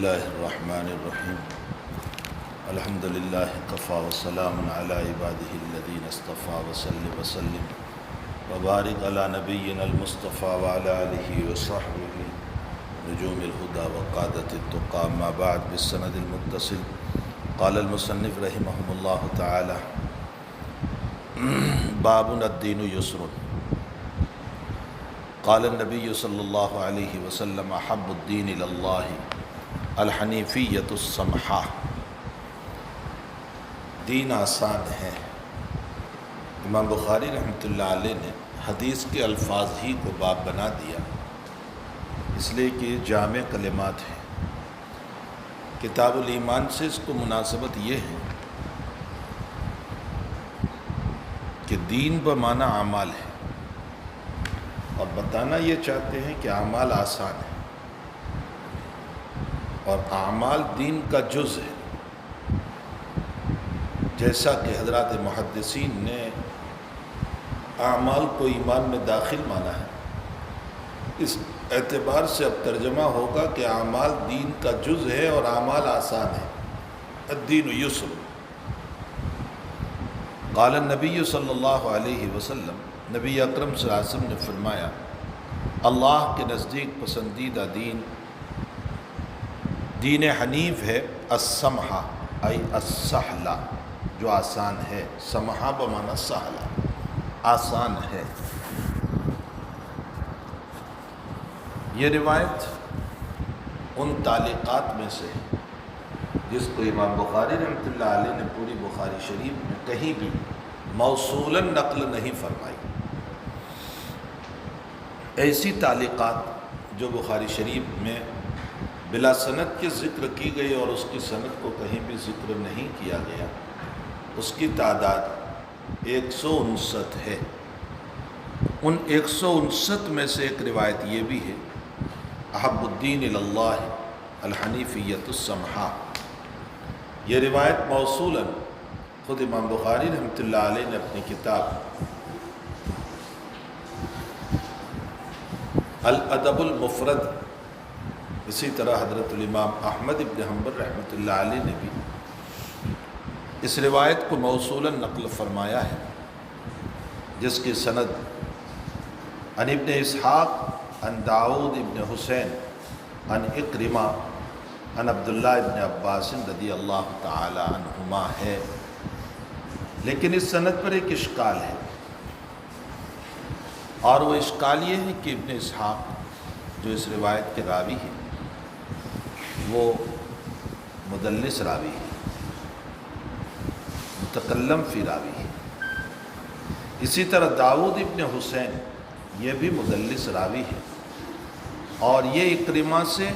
الله الرحمن الرحيم الحمد لله كفى وسلام على عباده الذين اصطفى وسلم وبارك على نبينا المصطفى وعلى آله وصحبه نجوم الهدى وقادة التقى. ما بعد بالسند المتصل قال المصنف رحمه الله تعالى باب الدين يسر. قال النبي صلی اللہ علیہ وسلم احب الدین الی اللہ الحنیفیۃ السمحہ. دین آسان ہے. امام بخاری رحمۃ اللہ علیہ نے حدیث کے الفاظ ہی کو باب بنا دیا، اس لیے کہ یہ جامع کلمات ہیں. کتاب الایمان سے اس کو مناسبت یہ ہے کہ دین بمعنی اعمال ہے، اور بتانا یہ چاہتے ہیں کہ اعمال آسان ہیں اور اعمال دین کا جز ہے. جیسا کہ حضرات محدثین نے اعمال کو ایمان میں داخل مانا ہے، اس اعتبار سے اب ترجمہ ہوگا کہ اعمال دین کا جز ہے اور اعمال آسان ہے. الدین یسر. قال النبی صلی اللہ علیہ وسلم، نبی اکرم صلی اللہ علیہ وسلم نے فرمایا، اللہ کے نزدیک پسندیدہ دین حنیف ہے السمحہ ای السہلہ، جو آسان ہے. سمحہ بمعنی سہلہ، آسان ہے. یہ روایت ان تعلیقات میں سے ہے جس کو امام بخاری رحمۃ اللہ علیہ نے پوری بخاری شریف میں کہیں بھی موصولاً نقل نہیں فرمائی. ایسی تعلیقات جو بخاری شریف میں بلا سند کے ذکر کی گئی اور اس کی سند کو کہیں بھی ذکر نہیں کیا گیا، اس کی تعداد 159 ہے. ان 159 میں سے ایک روایت یہ بھی ہے، احب الدین الی اللہ الحنیفیۃ السمحہ. یہ روایت موصولاً خود امام بخاری رحمۃ اللہ علیہ نے اپنی کتاب الادب المفرد، اسی طرح حضرت الامام احمد ابن حنبل رحمۃ اللہ علیہ نے بھی اس روایت کو موصولاً نقل فرمایا ہے، جس کی سند عن ابن اسحاق عن داؤد ابن حسین عن اکرمہ عن عبداللہ ابن عباس رضی اللہ تعالی عنہما ہے. لیکن اس سند پر ایک اشکال ہے، اور وہ اشکال یہ ہے کہ ابن اسحاق جو اس روایت کے راوی ہیں وہ مدلس راوی ہے، متکلم فی راوی ہے. اسی طرح داؤد ابن حسین یہ بھی مدلس راوی ہے، اور یہ اکرمہ سے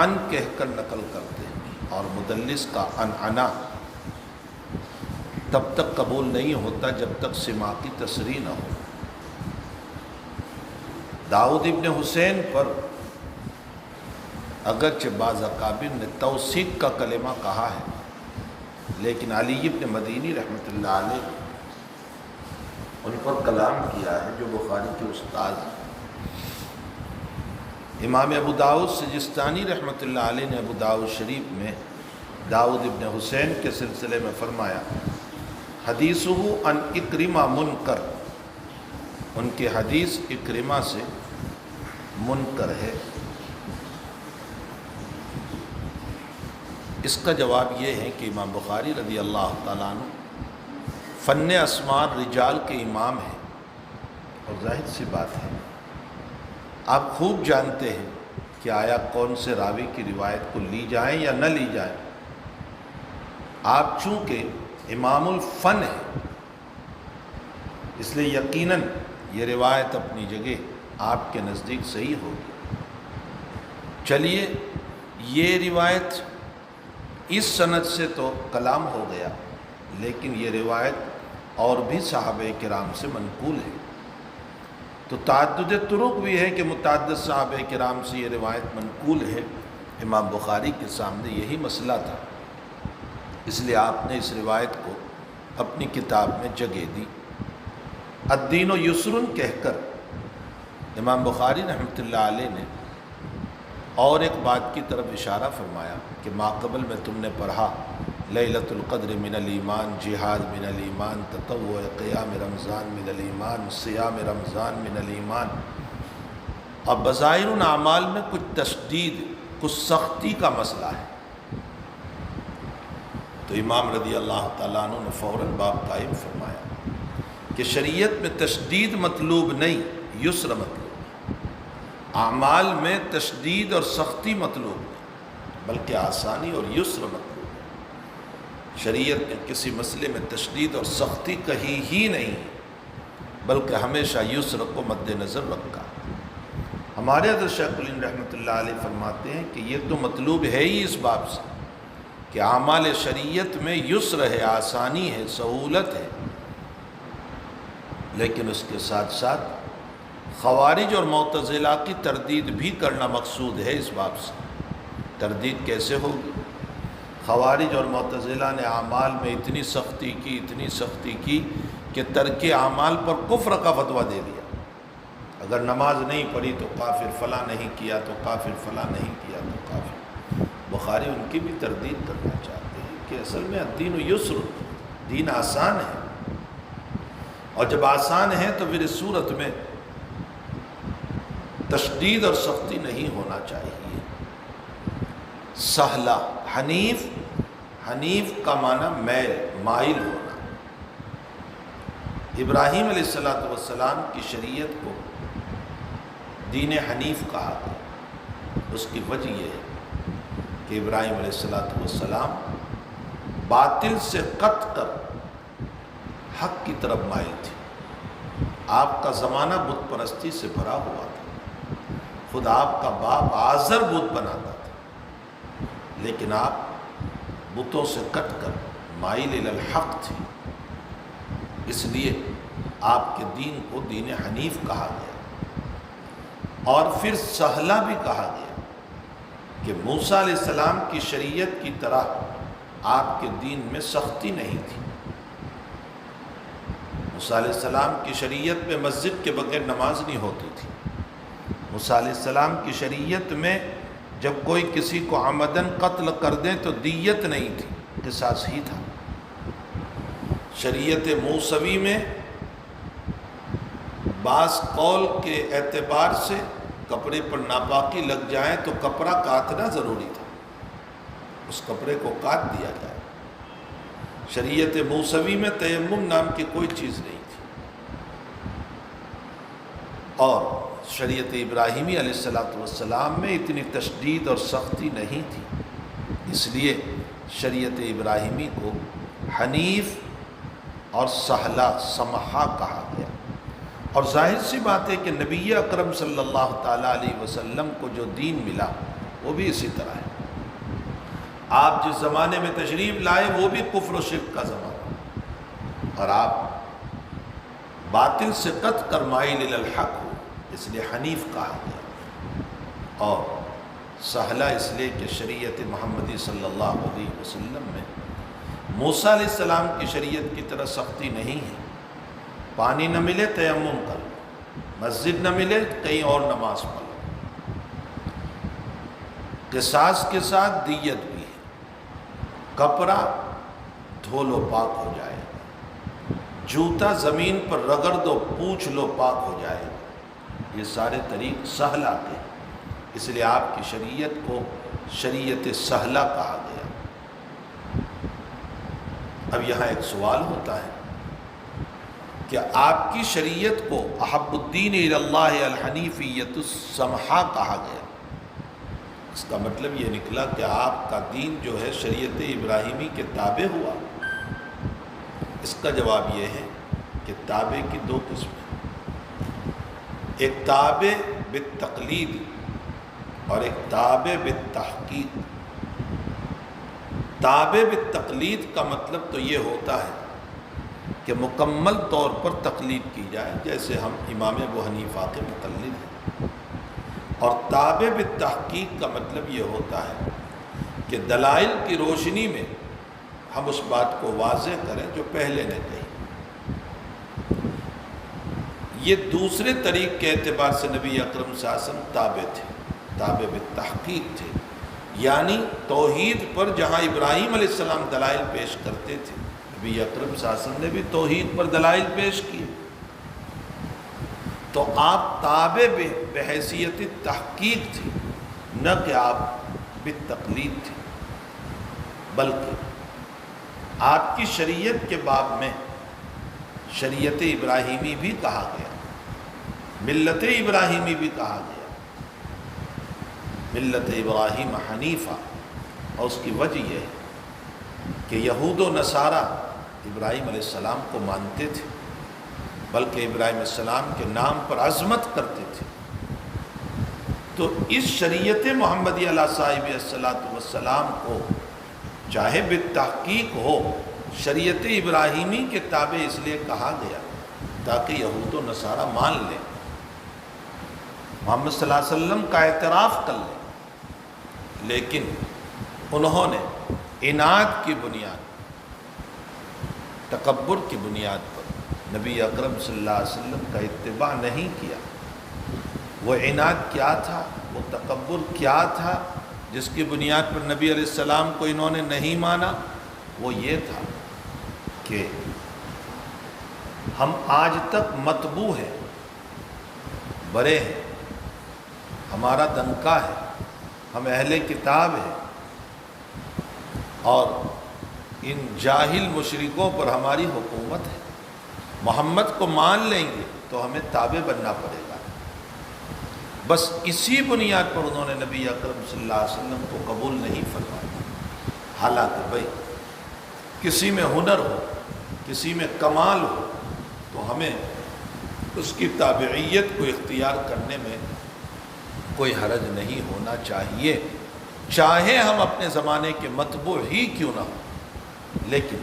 ان کہہ کر نقل کرتے ہیں، اور مدلس کا انعنا تب تک قبول نہیں ہوتا جب تک سماع کی تصریح نہ ہو. داؤد ابن حسین پر اگرچہ بعض اکابر نے توثیق کا کلمہ کہا ہے، لیکن علی ابن مدینی رحمۃ اللہ علیہ نے ان پر کلام کیا ہے، جو بخاری کے استاد ہیں. امام ابو داؤد سجستانی رحمۃ اللہ علیہ نے ابو داؤد شریف میں داؤد ابن حسین کے سلسلے میں فرمایا، حدیثہ عن اکرمہ منکر، ان کی حدیث اکرمہ سے منکر ہے. اس کا جواب یہ ہے کہ امام بخاری رضی اللہ تعالیٰ عنہ فن اسماء رجال کے امام ہیں، اور ظاہر سی بات ہے آپ خوب جانتے ہیں کہ آیا کون سے راوی کی روایت کو لی جائیں یا نہ لی جائیں. آپ چونکہ امام الفن ہیں، اس لیے یقیناً یہ روایت اپنی جگہ آپ کے نزدیک صحیح ہوگی. چلیے، یہ روایت اس سند سے تو کلام ہو گیا، لیکن یہ روایت اور بھی صحابہ کرام سے منقول ہے، تو تعدد طرق بھی ہے کہ متعدد صحابہ کرام سے یہ روایت منقول ہے. امام بخاری کے سامنے یہی مسئلہ تھا، اس لیے آپ نے اس روایت کو اپنی کتاب میں جگہ دی. الدین یسر کہہ کر امام بخاری رحمۃ اللہ علیہ نے اور ایک بات کی طرف اشارہ فرمایا کہ ماقبل میں تم نے پڑھا لیلۃ القدر من الایمان، جہاد من الایمان، تطوع قیام رمضان من الایمان، صیام رمضان من الایمان. اب بظاہر ان اعمال میں کچھ تشدید، کچھ سختی کا مسئلہ ہے، تو امام رضی اللہ تعالیٰ عنہ نے فوراً باب قائم فرمایا کہ شریعت میں تشدید مطلوب نہیں، یسر مطلوب. اعمال میں تشدید اور سختی مطلوب نہیں بلکہ آسانی اور یسر مطلوب ہے. شریعت نے کسی مسئلے میں تشدید اور سختی کہی ہی نہیں بلکہ ہمیشہ یسر کو مد نظر رکھا. ہمارے حضرت شیخ الہند رحمۃ اللہ علیہ فرماتے ہیں کہ یہ تو مطلوب ہے ہی اس باب سے کہ اعمال شریعت میں یسر ہے، آسانی ہے، سہولت ہے، لیکن اس کے ساتھ ساتھ خوارج اور معتزلہ کی تردید بھی کرنا مقصود ہے اس باب سے. تردید کیسے ہوگی؟ خوارج اور معتزلہ نے اعمال میں اتنی سختی کی کہ ترک اعمال پر کفر کا فتویٰ دے دیا. اگر نماز نہیں پڑھی تو کافر، فلاں نہیں کیا تو کافر، فلاں نہیں کیا تو کافر. بخاری ان کی بھی تردید کرنا چاہتے ہیں کہ اصل میں الدین یسر، دین آسان ہے، اور جب آسان ہے تو پھر اس صورت میں تشدید اور سختی نہیں ہونا چاہیے. سہلہ، حنیف کا معنی میل، مائل ہونا. ابراہیم علیہ السلام کی شریعت کو دین حنیف کہا گیا. اس کی وجہ یہ ہے کہ ابراہیم علیہ السلام باطل سے قط کر حق کی طرف مائل تھے. آپ کا زمانہ بت پرستی سے بھرا ہوا تھا. خود آپ کا باپ آزر بت بناتا تھا، لیکن آپ بتوں سے کٹ کر مائل الی الحق تھے. اس لیے آپ کے دین کو دین حنیف کہا گیا. اور پھر سہلہ بھی کہا گیا کہ موسیٰ علیہ السلام کی شریعت کی طرح آپ کے دین میں سختی نہیں تھی. موسیٰ علیہ السلام کی شریعت میں مسجد کے بغیر نماز نہیں ہوتی تھی. موسیٰ علیہ السلام کی شریعت میں جب کوئی کسی کو عمدن قتل کر دے تو دیت نہیں تھی، قصاص ہی تھا. شریعت موسوی میں بعض قول کے اعتبار سے کپڑے پر ناپاکی لگ جائے تو کپڑا کاٹنا ضروری تھا، اس کپڑے کو کاٹ دیا جائے. شریعت موسوی میں تیمم نام کی کوئی چیز نہیں تھی. اور شریعت ابراہیمی علیہ السلام میں اتنی تشدید اور سختی نہیں تھی. اس لیے شریعت ابراہیمی کو حنیف اور سہلہ، سمحہ کہا گیا. اور ظاہر سی بات ہے کہ نبی اکرم صلی اللہ تعالیٰ علیہ وسلم کو جو دین ملا وہ بھی اسی طرح ہے. آپ جس زمانے میں تشریف لائے وہ بھی کفر و شرک کا زمانہ، اور آپ باطل سے قط کر مائل الی الحق ہو، اس لیے حنیف کہا گیا. اور سہلہ اس لیے کہ شریعت محمدی صلی اللہ علیہ وسلم میں موسیٰ علیہ السلام کی شریعت کی طرح سختی نہیں ہے. پانی نہ ملے تیمم کر لو، مسجد نہ ملے کہیں اور نماز پڑھ لو. قصاص کے ساتھ دیت بھی ہے. کپڑا دھو لو پاک ہو جائے گا، جوتا زمین پر رگڑ دو پوچھ لو پاک ہو جائے گا. یہ سارے طریق سہلہ کے، اس لیے آپ کی شریعت کو شریعت سہلہ کہا گیا. اب یہاں ایک سوال ہوتا ہے کہ آپ کی شریعت کو احب الدین الی اللہ الحنیفیۃ السمحہ کہا گیا. اس کا مطلب یہ نکلا کہ آپ کا دین جو ہے شریعت ابراہیمی کے تابع ہوا. اس کا جواب یہ ہے کہ تابع کی دو قسمیں، ایک تابع بالتقلید اور ایک تابع بالتحقیق. تابع بالتقلید کا مطلب تو یہ ہوتا ہے کہ مکمل طور پر تقلید کی جائے، جیسے ہم امام ابو حنیفہ کے مقلد ہیں. اور تابع بالتحقیق کا مطلب یہ ہوتا ہے کہ دلائل کی روشنی میں ہم اس بات کو واضح کریں جو پہلے نے کہی. یہ دوسرے طریق کے اعتبار سے نبی اکرم صلی اللہ علیہ وسلم تابع تھے. تابع بالتحقیق تھے، یعنی توحید پر جہاں ابراہیم علیہ السلام دلائل پیش کرتے تھے، نبی اکرم صلی اللہ علیہ وسلم نے بھی توحید پر دلائل پیش کیے، تو آپ تابع بحیثیت تحقیق تھے، نہ کہ آپ بالتقلید تھے، بلکہ آپ کی شریعت کے باب میں شریعت ابراہیمی بھی کہا گیا، ملت ابراہیمی بھی کہا گیا، ملت ابراہیم حنیفہ، اور اس کی وجہ یہ ہے کہ یہود و نصارہ ابراہیم علیہ السلام کو مانتے تھے، بلکہ ابراہیم علیہ السلام کے نام پر عظمت کرتے تھے، تو اس شریعت محمدی علیہ صاحب الصلاۃ والسلام کو چاہے بالتحقیق ہو شریعت ابراہیمی کے تابع اس لیے کہا گیا تاکہ یہود و نصارہ مان لیں، محمد صلی اللہ علیہ وسلم کا اعتراف کر لیں، لیکن انہوں نے عناد کی بنیاد، تکبر کی بنیاد پر نبی اکرم صلی اللہ علیہ وسلم کا اتباع نہیں کیا۔ وہ عناد کیا تھا، وہ تکبر کیا تھا جس کی بنیاد پر نبی علیہ السلام کو انہوں نے نہیں مانا؟ وہ یہ تھا کہ ہم آج تک مطبوع ہیں، برے ہیں، ہمارا دنکا ہے، ہم اہل کتاب ہیں، اور ان جاہل مشرکوں پر ہماری حکومت ہے، محمد کو مان لیں گے تو ہمیں تابع بننا پڑے گا۔ بس اسی بنیاد پر انہوں نے نبی اکرم صلی اللہ علیہ وسلم کو قبول نہیں فرمایا، حالانکہ بھائی کسی میں ہنر ہو، کسی میں کمال ہو تو ہمیں اس کی تابعیت کو اختیار کرنے میں کوئی حرج نہیں ہونا چاہیے، چاہے ہم اپنے زمانے کے متبوع ہی کیوں نہ ہوں، لیکن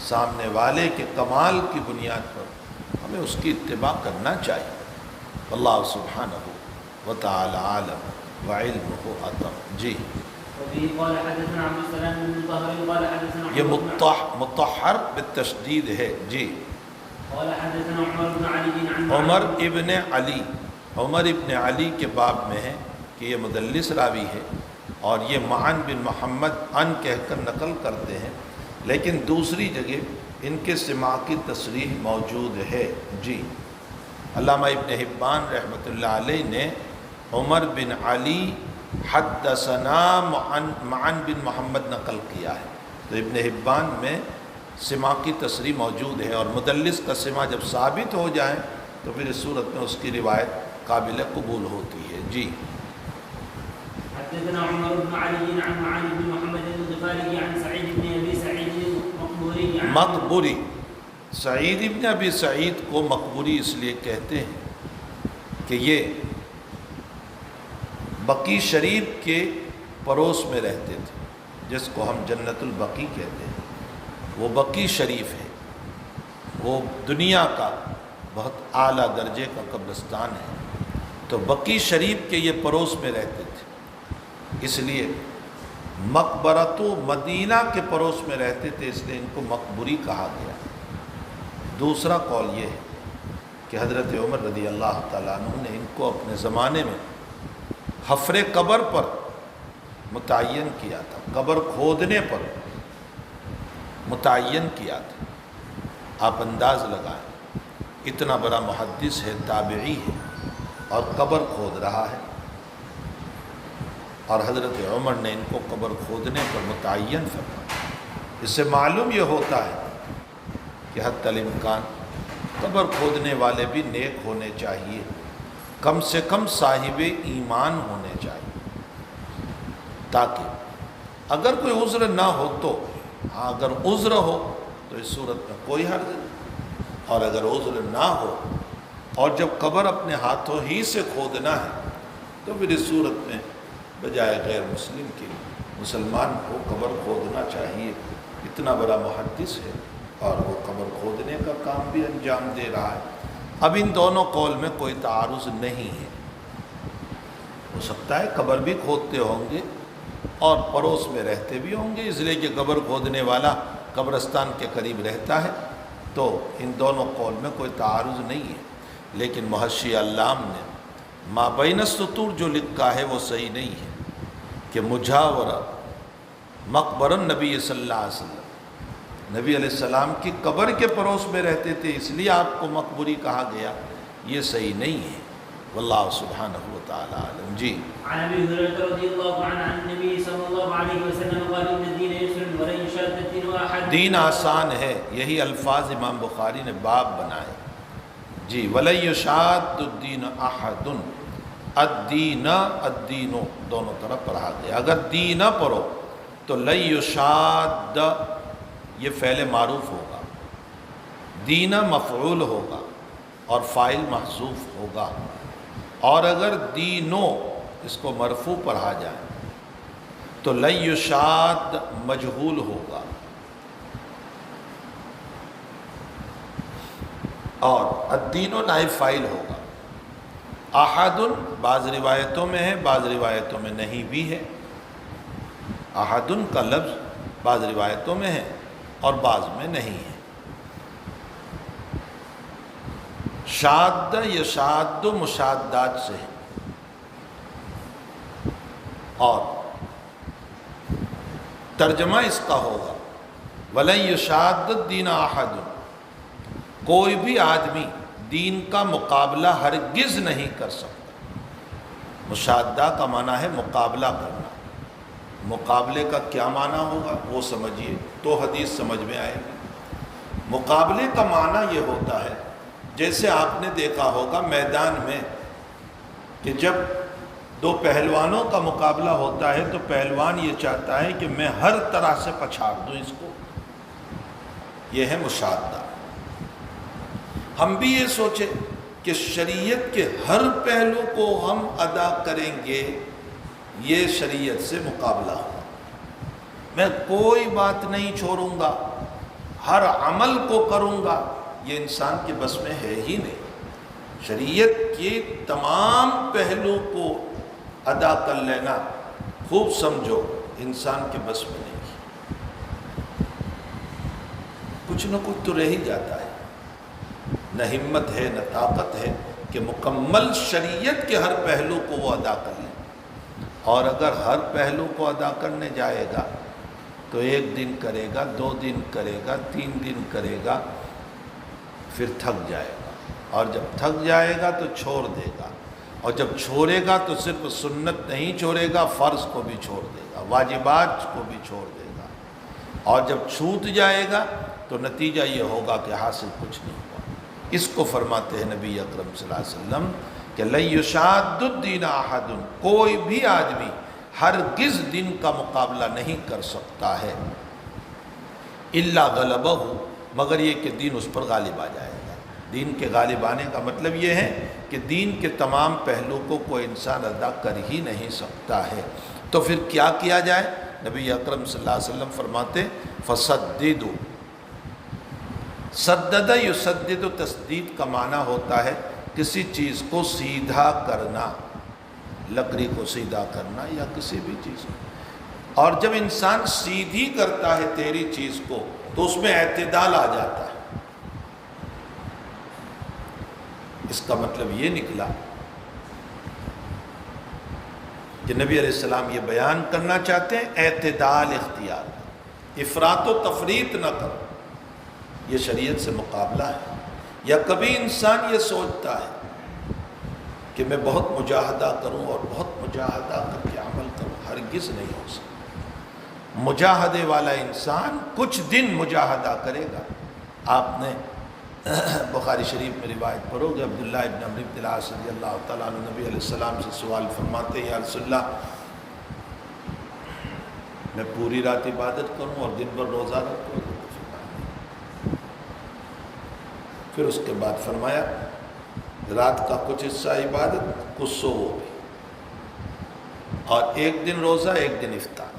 سامنے والے کے کمال کی بنیاد پر ہمیں اس کی اتباع کرنا چاہیے۔ اللہ سبحانہ وتعالی عالم وعلمہ اتم۔ جی یہ مطہر بالتشدید ہے۔ جی عمر ابن علی کے باب میں ہے کہ یہ مدلس راوی ہے، اور یہ معن بن محمد ان کہہ کر نقل کرتے ہیں، لیکن دوسری جگہ ان کے سماع کی تصریح موجود ہے۔ جی علامہ ابن حبان رحمۃ اللہ علیہ نے عمر بن علی حدثنا معن بن محمد نقل کیا ہے، تو ابن حبان میں سماع کی تصریح موجود ہے، اور مدلس کا سماع جب ثابت ہو جائے تو پھر اس صورت میں اس کی روایت قابل قبول ہوتی ہے۔ جی حدثنا عمر بن علي عن معاذ بن محمد الغفاري عن سعيد بن ابي سعيد المقبوري مقبوری، سعید ابن ابی سعید کو مقبوری اس لیے کہتے ہیں کہ یہ بقی شریف کے پڑوس میں رہتے تھے، جس کو ہم جنت البقیع کہتے ہیں، وہ بقی شریف ہے، وہ دنیا کا بہت اعلیٰ درجے کا قبرستان ہے، تو بقی شریف کے یہ پڑوس میں رہتے تھے، اس لیے مقبرۃ مدینہ کے پڑوس میں رہتے تھے، اس لیے ان کو مقبوری کہا گیا۔ دوسرا قول یہ ہے کہ حضرت عمر رضی اللہ تعالیٰ عنہ نے ان کو اپنے زمانے میں حفر قبر پر متعین کیا تھا، قبر کھودنے پر متعین کیا تھا۔ آپ انداز لگائیں، اتنا بڑا محدث ہے، تابعی ہے، اور قبر کھود رہا ہے، اور حضرت عمر نے ان کو قبر کھودنے پر متعین فرمایا۔ اس سے معلوم یہ ہوتا ہے کہ حتی الامکان قبر کھودنے والے بھی نیک ہونے چاہیے، کم سے کم صاحب ایمان ہونے چاہیے، تاکہ اگر کوئی عذر نہ ہو تو، اگر عذر ہو تو اس صورت میں کوئی حرج نہیں، اور اگر عذر نہ ہو اور جب قبر اپنے ہاتھوں ہی سے کھودنا ہے تو پھر اس صورت میں بجائے غیر مسلم کے مسلمان کو قبر کھودنا چاہیے۔ اتنا بڑا محدث ہے اور وہ قبر کھودنے کا کام بھی انجام دے رہا ہے۔ اب ان دونوں قول میں کوئی تعارض نہیں ہے، ہو سکتا ہے قبر بھی کھودتے ہوں گے اور پڑوس میں رہتے بھی ہوں گے، اس لیے کہ قبر کھودنے والا قبرستان کے قریب رہتا ہے، تو ان دونوں قول میں کوئی تعارض نہیں ہے۔ لیکن محشی علام نے مابین السطور جو لکھا ہے وہ صحیح نہیں ہے کہ مجاورہ مقبر النبی صلی اللہ علیہ وسلم، نبی علیہ السلام کی قبر کے پڑوس میں رہتے تھے اس لیے آپ کو مقبوری کہا گیا، یہ صحیح نہیں ہے۔ واللہ سبحانہ وتعالی عالم۔ جی عن ابي هريره رضي الله عنه عن النبي صلى الله عليه وسلم قال ان الدين يسر ولن يشاد الدين احد، دین آسان ہے، یہی الفاظ امام بخاری نے باب بنائے۔ جی وَلَن يُشَادُّ الدِّينَ أَحَدٌ، الدین الدین دونوں طرف پڑھا گیا۔ اگر دین پڑھو تو لَن يُشَادَّ یہ فعل معروف ہوگا، دین مفعول ہوگا اور فاعل محذوف ہوگا، اور اگر دینو اس کو مرفوع پڑھا جائے تو لَن يُشَادَّ مجہول ہوگا، اور الدین نائب فاعل ہوگا۔ احد بعض روایتوں میں ہے، بعض روایتوں میں نہیں بھی ہے۔ احد کا لفظ بعض روایتوں میں ہے اور بعض میں نہیں ہے۔ شاد یشاد مشادات سے ہے، اور ترجمہ اس کا ہوگا وَلَن يُشَادَّ الدِّينَ أَحَدٌ، کوئی بھی آدمی دین کا مقابلہ ہرگز نہیں کر سکتا۔ مشادہ کا معنی ہے مقابلہ کرنا، مقابلے کا کیا معنی ہوگا وہ سمجھیے تو حدیث سمجھ میں آئے گی۔ مقابلے کا معنی یہ ہوتا ہے جیسے آپ نے دیکھا ہوگا میدان میں کہ جب دو پہلوانوں کا مقابلہ ہوتا ہے تو پہلوان یہ چاہتا ہے کہ میں ہر طرح سے پچھاڑ دوں اس کو، یہ ہے مشادہ۔ ہم بھی یہ سوچیں کہ شریعت کے ہر پہلو کو ہم ادا کریں گے، یہ شریعت سے مقابلہ ہو۔ میں کوئی بات نہیں چھوڑوں گا، ہر عمل کو کروں گا، یہ انسان کے بس میں ہے ہی نہیں۔ شریعت کے تمام پہلو کو ادا کر لینا، خوب سمجھو، انسان کے بس میں نہیں، کچھ نہ کچھ تو رہ ہی جاتا ہے، نہ ہمت ہے نہ طاقت ہے کہ مکمل شریعت کے ہر پہلو کو وہ ادا کر لیں۔ اور اگر ہر پہلو کو ادا کرنے جائے گا تو ایک دن کرے گا، 2 دن کرے گا، 3 دن کرے گا، پھر تھک جائے گا، اور جب تھک جائے گا تو چھوڑ دے گا، اور جب چھوڑے گا تو صرف سنت نہیں چھوڑے گا، فرض کو بھی چھوڑ دے گا، واجبات کو بھی چھوڑ دے گا، اور جب چھوٹ جائے گا تو نتیجہ یہ ہوگا کہ حاصل کچھ نہیں ہوا۔ اس کو فرماتے ہیں نبی اکرم صلی اللہ علیہ وسلم کہ لَن يُشَادُّ الدِّينَ أَحَدٌ، کوئی بھی آدمی ہرگز دین کا مقابلہ نہیں کر سکتا ہے، إِلَّا غَلَبَهُ، مگر یہ کہ دین اس پر غالب آ جائے گا۔ دین کے غالب آنے کا مطلب یہ ہے کہ دین کے تمام پہلو کو کوئی انسان ادا کر ہی نہیں سکتا ہے۔ تو پھر کیا کیا جائے؟ نبی اکرم صلی اللہ علیہ وسلم فرماتے فَصَدِّدُوا، سدد یسدد، تسدید کا معنی ہوتا ہے کسی چیز کو سیدھا کرنا، لکڑی کو سیدھا کرنا یا کسی بھی چیز کو، اور جب انسان سیدھی کرتا ہے تیری چیز کو تو اس میں اعتدال آ جاتا ہے۔ اس کا مطلب یہ نکلا کہ نبی علیہ السلام یہ بیان کرنا چاہتے ہیں اعتدال اختیار، افراط و تفریط نہ کرو، یہ شریعت سے مقابلہ ہے۔ یا کبھی انسان یہ سوچتا ہے کہ میں بہت مجاہدہ کروں اور بہت مجاہدہ کر کے عمل کروں، ہرگز نہیں ہو سکتا۔ مجاہدے والا انسان کچھ دن مجاہدہ کرے گا۔ آپ نے بخاری شریف میں روایت پڑھو گے، عبداللہ ابن عمرو بن العاص رضی اللہ تعالیٰ عنہ نبی علیہ السلام سے سوال فرماتے ہیں یا رسول اللہ، میں پوری رات عبادت کروں اور دن بھر روزہ رکھوں؟ پھر اس کے بعد فرمایا رات کا کچھ حصہ عبادت، کچھ سو وہ بھی، اور ایک دن روزہ ایک دن افطار۔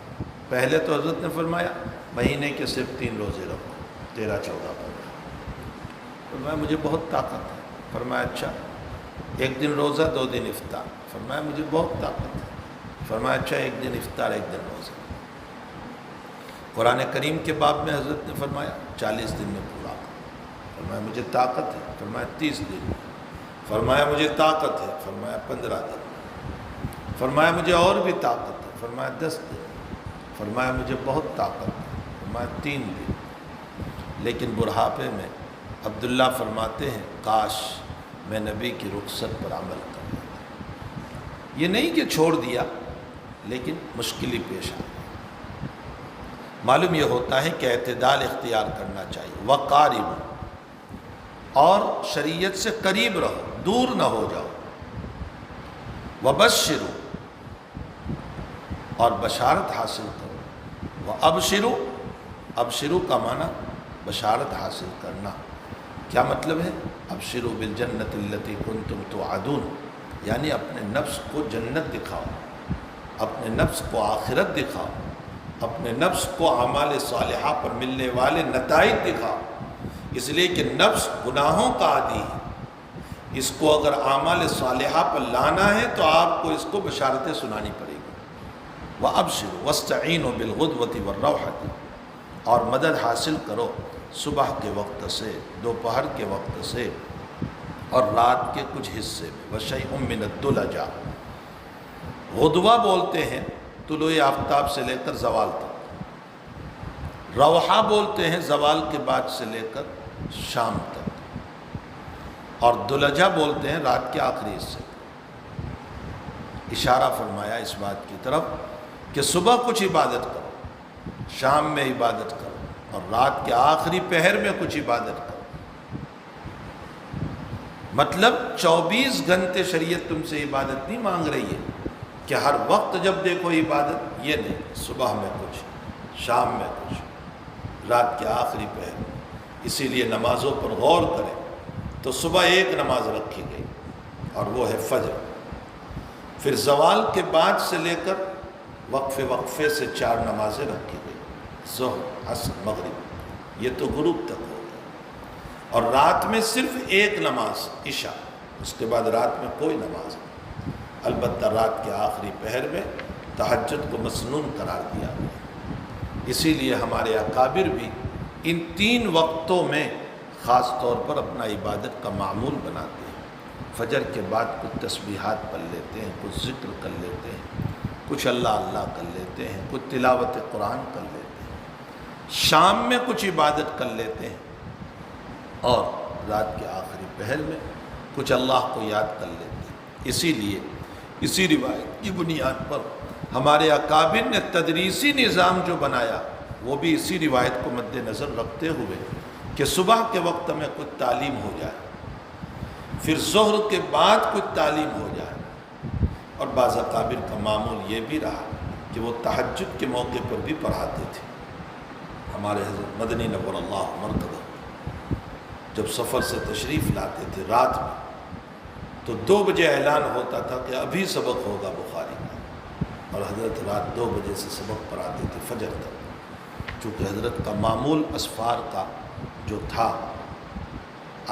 پہلے تو حضرت نے فرمایا مہینے کے صرف 3 روزے رکھو، 13، 14، 15۔ فرمایا مجھے بہت طاقت ہے۔ فرمایا اچھا، ایک دن روزہ 2 دن افطار۔ فرمایا مجھے بہت طاقت ہے۔ فرمایا اچھا، ایک دن افطار ایک دن روزہ۔ قرآن کریم کے باب میں حضرت نے فرمایا 40 دن میں پورا کرو۔ فرمایا مجھے طاقت ہے۔ فرمایا 30 دن۔ فرمایا مجھے طاقت ہے، فرمایا 15 دن، فرمایا مجھے اور بھی طاقت ہے، فرمایا 10 دن، فرمایا مجھے بہت طاقت ہے، فرمایا 3 دن۔ لیکن بڑھاپے میں عبداللہ فرماتے ہیں کاش میں نبی کی رخصت پر عمل کر لیتا۔ یہ نہیں کہ چھوڑ دیا، لیکن مشکل ہی پیش آئی۔ معلوم یہ ہوتا ہے کہ اعتدال اختیار کرنا چاہیے، وقارب، اور شریعت سے قریب رہو، دور نہ ہو جاؤ، وبشروا، اور بشارت حاصل کرو، وابشروا، ابشروا کا معنی بشارت حاصل کرنا۔ کیا مطلب ہے؟ ابشروا بالجنت التی کنتم توعدون، یعنی اپنے نفس کو جنت دکھاؤ، اپنے نفس کو آخرت دکھاؤ، اپنے نفس کو اعمال صالحہ پر ملنے والے نتائج دکھاؤ، اس لیے کہ نفس گناہوں کا عادی ہے، اس کو اگر اعمال صالحہ پر لانا ہے تو آپ کو اس کو بشارتیں سنانی پڑے گی۔ وَأَبْشِرُوا وَاسْتَعِينُوا بِالْغُدْوَةِ وَالرَّوْحَةِ، اور مدد حاصل کرو صبح کے وقت سے، دوپہر کے وقت سے، اور رات کے کچھ حصے میں۔ وَشَيْءٌ مِّنَ الدُّلَجَا، غدوہ بولتے ہیں طلوع آفتاب سے لے کر زوال تک، روحہ بولتے ہیں زوال کے بعد سے لے کر شام تک، اور دلجہ بولتے ہیں رات کے آخری حصے۔ اشارہ فرمایا اس بات کی طرف کہ صبح کچھ عبادت کرو، شام میں عبادت کرو، اور رات کے آخری پہر میں کچھ عبادت کرو۔ مطلب 24 گھنٹے شریعت تم سے عبادت نہیں مانگ رہی ہے کہ ہر وقت جب دیکھو عبادت، یہ نہیں، صبح میں کچھ، شام میں کچھ، رات کے آخری پہر میں۔ اسی لیے نمازوں پر غور کریں تو صبح ایک نماز رکھی گئی اور وہ ہے فجر، پھر زوال کے بعد سے لے کر وقفے وقفے سے 4 نمازیں رکھی گئی، ظہر، عصر، مغرب، یہ تو غروب تک ہو گئی، اور رات میں صرف ایک نماز عشاء، اس کے بعد رات میں کوئی نماز نہیں۔ البتہ رات کے آخری پہر میں تہجد کو مسنون قرار دیا گیا، اسی لیے ہمارے اکابر بھی ان 3 وقتوں میں خاص طور پر اپنا عبادت کا معمول بناتے ہیں۔ فجر کے بعد کچھ تسبیحات پڑھ لیتے ہیں، کچھ ذکر کر لیتے ہیں، کچھ اللہ اللہ کر لیتے ہیں، کچھ تلاوت قرآن کر لیتے ہیں، شام میں کچھ عبادت کر لیتے ہیں، اور رات کے آخری پہر میں کچھ اللہ کو یاد کر لیتے ہیں۔ اسی لیے اسی روایت کی بنیاد پر ہمارے اکابر نے تدریسی نظام جو بنایا وہ بھی اسی روایت کو مد نظر رکھتے ہوئے کہ صبح کے وقت میں کچھ تعلیم ہو جائے، پھر ظہر کے بعد کچھ تعلیم ہو جائے، اور بعض اکابر کا معمول یہ بھی رہا کہ وہ تہجد کے موقع پر بھی پڑھاتے تھے۔ ہمارے حضرت مدنی نور اللہ مرتضی جب سفر سے تشریف لاتے تھے رات میں تو 2 بجے اعلان ہوتا تھا کہ ابھی سبق ہوگا بخاری کا، اور حضرت رات 2 بجے سے سبق پڑھاتے تھے فجر تک، چونکہ حضرت کا معمول اسفار کا جو تھا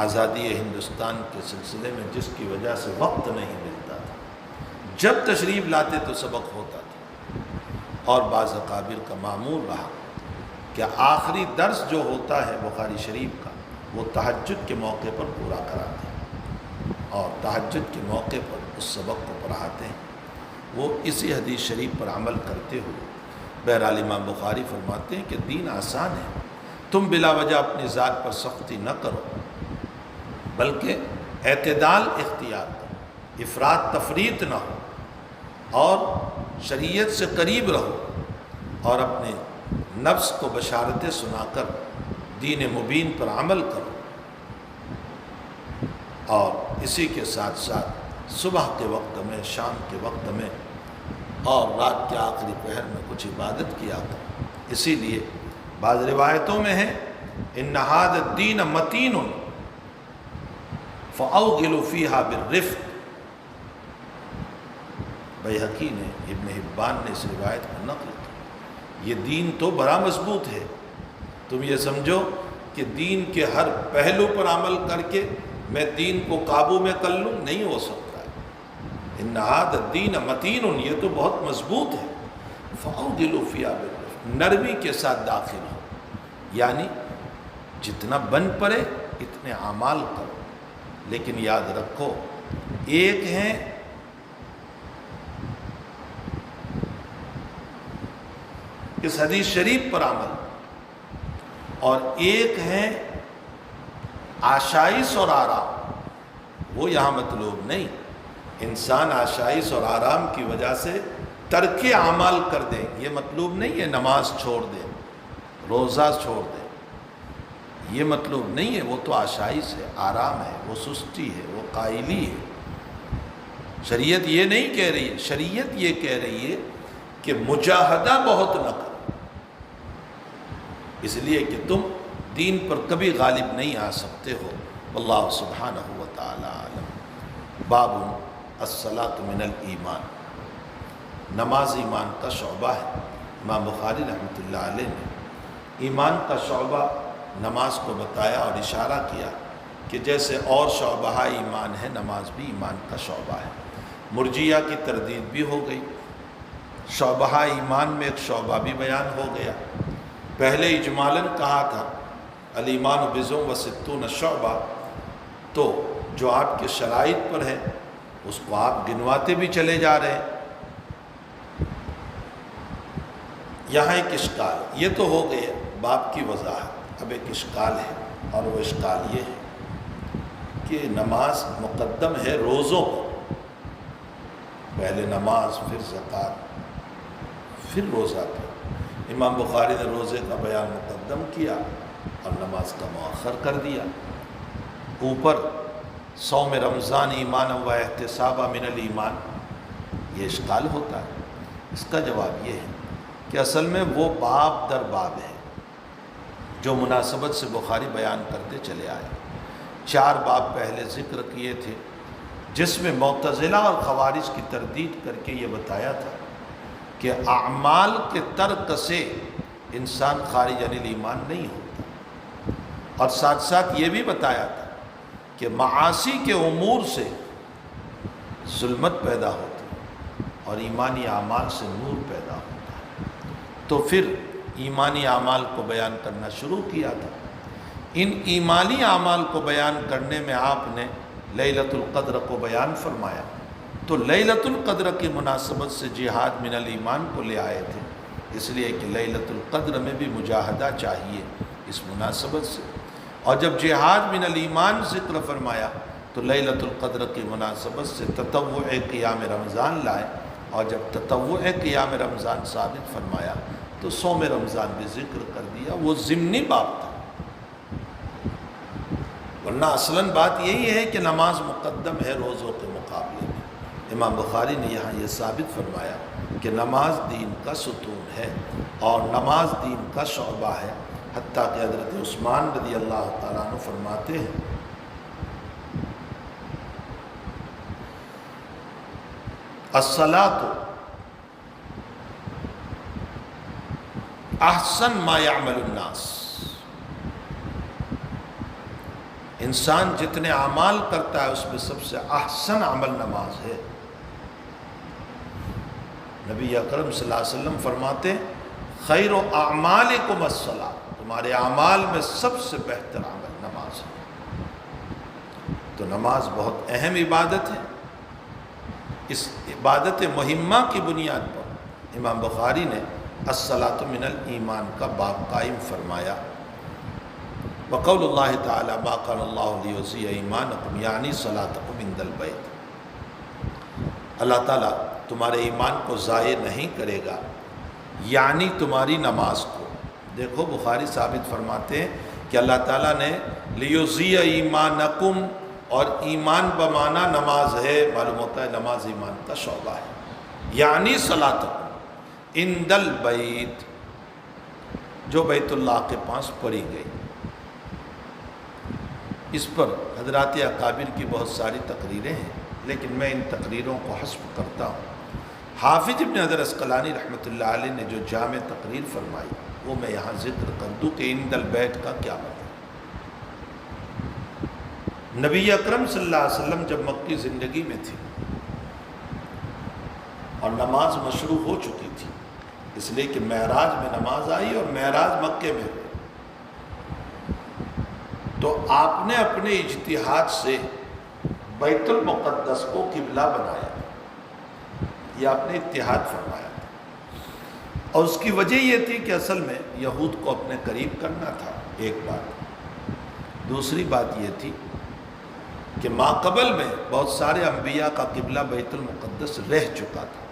آزادی ہندوستان کے سلسلے میں، جس کی وجہ سے وقت نہیں ملتا تھا، جب تشریف لاتے تو سبق ہوتا تھا۔ اور بعض اکابر کا معمول رہا کہ آخری درس جو ہوتا ہے بخاری شریف کا وہ تہجد کے موقع پر پورا کراتے ہیں، اور تہجد کے موقع پر اس سبق کو پڑھاتے ہیں۔ وہ اسی حدیث شریف پر عمل کرتے ہوئے بہرحال امام بخاری فرماتے ہیں کہ دین آسان ہے، تم بلا وجہ اپنی ذات پر سختی نہ کرو، بلکہ اعتدال اختیار کرو، افراط تفریط نہ ہو، اور شریعت سے قریب رہو، اور اپنے نفس کو بشارتیں سنا کر دین مبین پر عمل کرو، اور اسی کے ساتھ ساتھ صبح کے وقت میں، شام کے وقت میں، اور رات کے آخری پہر میں کچھ عبادت کیا کرو۔ اسی لیے بعض روایتوں میں ہے ان ھذا الدین متین فاوغلوا فیہا بالرفق، بیہقی نے، ابن حبان نے اس روایت کو نقل کی، یہ دین تو بڑا مضبوط ہے، تم یہ سمجھو کہ دین کے ہر پہلو پر عمل کر کے میں دین کو قابو میں کر لوں، نہیں ہو سکتا ہے۔ ان ھذا الدین متین، یہ تو بہت مضبوط ہے، فاوغلوا فیہا بالرفق، نرمی کے ساتھ داخل ہو، یعنی جتنا بن پڑے اتنے اعمال کرو، لیکن یاد رکھو، ایک ہیں اس حدیث شریف پر عمل، اور ایک ہے آشائش اور آرام، وہ یہاں مطلوب نہیں۔ انسان آشائش اور آرام کی وجہ سے ترک اعمال کر دے، یہ مطلوب نہیں ہے نماز چھوڑ دے، روزہ چھوڑ دے، یہ مطلوب نہیں ہے۔ وہ تو آشائش ہے، آرام ہے، وہ سستی ہے، وہ قائلی ہے۔ شریعت یہ نہیں کہہ رہی ہے، شریعت یہ کہہ رہی ہے کہ مجاہدہ بہت نہ کرو، اس لیے کہ تم دین پر کبھی غالب نہیں آ سکتے ہو۔ واللہ سبحانہ و تعالی عالم۔ باب الصلاۃ من الایمان، نماز ایمان کا شعبہ ہے۔ امام بخاری رحمۃ اللہ علیہ نے ایمان کا شعبہ نماز کو بتایا اور اشارہ کیا کہ جیسے اور شعبہ ایمان ہے، نماز بھی ایمان کا شعبہ ہے۔ مرجیہ کی تردید بھی ہو گئی، شعبہ ایمان میں ایک شعبہ بھی بیان ہو گیا۔ پہلے اجمالاً کہا تھا الایمان بضع و ستون شعبہ، تو جو آپ کے شرائط پر ہے اس کو آپ گنواتے بھی چلے جا رہے ہیں۔ یہاں ایک اشکال، یہ تو ہو گئے باب کی وضاحت، اب ایک اشکال ہے، اور وہ اشکال یہ ہے کہ نماز مقدم ہے روزوں کو، پہلے نماز پھر زکوٰۃ پھر روزہ پہ۔ امام بخاری نے روزے کا بیان مقدم کیا اور نماز کا مؤخر کر دیا۔ اوپر صوم رمضان ایمان و احتسابا من الایمان، یہ اشکال ہوتا ہے۔ اس کا جواب یہ ہے کہ اصل میں وہ باب در باب ہے جو مناسبت سے بخاری بیان کرتے چلے آئے۔ 4 باب پہلے ذکر کیے تھے جس میں معتزلہ اور خوارج کی تردید کر کے یہ بتایا تھا کہ اعمال کے ترک سے انسان خارج عن الایمان نہیں ہوتا، اور ساتھ ساتھ یہ بھی بتایا تھا کہ معاصی کے امور سے ظلمت پیدا ہوتی ہے اور ایمانی اعمال سے نور پیدا ہوتا ہے۔ تو پھر ایمانی اعمال کو بیان کرنا شروع کیا تھا۔ ان ایمانی اعمال کو بیان کرنے میں آپ نے لیلۃ القدر کو بیان فرمایا، تو لیلۃ القدر کی مناسبت سے جہاد من الایمان کو لے آئے تھے، اس لیے کہ لیلۃ القدر میں بھی مجاہدہ چاہیے اس مناسبت سے۔ اور جب جہاد من الایمان ذکر فرمایا تو لیلۃ القدر کی مناسبت سے تطوع قیام رمضان لائے، اور جب تطوع قیام رمضان ثابت فرمایا تو صوم رمضان بھی ذکر کر دیا۔ وہ ضمنی باب تھا، ورنہ اصلاً بات یہی ہے کہ نماز مقدم ہے روزوں کے مقابلے میں۔ امام بخاری نے یہاں یہ ثابت فرمایا کہ نماز دین کا ستون ہے اور نماز دین کا شعبہ ہے، حتیٰ کہ حضرت عثمان رضی اللہ تعالیٰ عنہ فرماتے ہیں الصلاۃ احسن ما یعمل الناس، انسان جتنے اعمال کرتا ہے اس میں سب سے احسن عمل نماز ہے۔ نبی اکرم صلی اللہ علیہ وسلم فرماتے خیر اعمالکم الصلاۃ، تمہارے اعمال میں سب سے بہتر عمل نماز ہے۔ تو نماز بہت اہم عبادت ہے۔ اس عبادت مہمہ کی بنیاد پر امام بخاری نے الصلاۃ من الایمان کا باب قائم فرمایا۔ وقول اللہ تعالی ما کان اللہ لیضیع ایمانکم یعنی صلاتکم عند البیت، اللہ تعالیٰ تمہارے ایمان کو ضائع نہیں کرے گا، یعنی تمہاری نماز کو۔ دیکھو بخاری ثابت فرماتے ہیں کہ اللہ تعالیٰ نے لیضیع ایمانکم، اور ایمان بمانا نماز ہے، معلوم ہوتا ہے نماز ایمان کا شعبہ ہے، یعنی صلاتکم عند البیت، جو بیت اللہ کے پاس پڑھی گئی۔ اس پر حضرات اکابر کی بہت ساری تقریریں ہیں، لیکن میں ان تقریروں کو حذف کرتا ہوں۔ حافظ ابن حجر عسقلانی رحمۃ اللہ علیہ نے جو جامع تقریر فرمائی وہ میں یہاں ذکر کر دوں کہ عند البیت کا کیا مطلب۔ نبی اکرم صلی اللہ علیہ وسلم جب مکی زندگی میں تھی اور نماز مشروع ہو چکی تھی، اس لیے کہ معراج میں نماز آئی اور معراج مکے میں ہوئی، تو آپ نے اپنے اجتہاد سے بیت المقدس کو قبلہ بنایا، یہ آپ نے اتحاد فرمایا تھا، اور اس کی وجہ یہ تھی کہ اصل میں یہود کو اپنے قریب کرنا تھا، ایک بات۔ دوسری بات یہ تھی کہ ماقبل میں بہت سارے انبیاء کا قبلہ بیت المقدس رہ چکا تھا،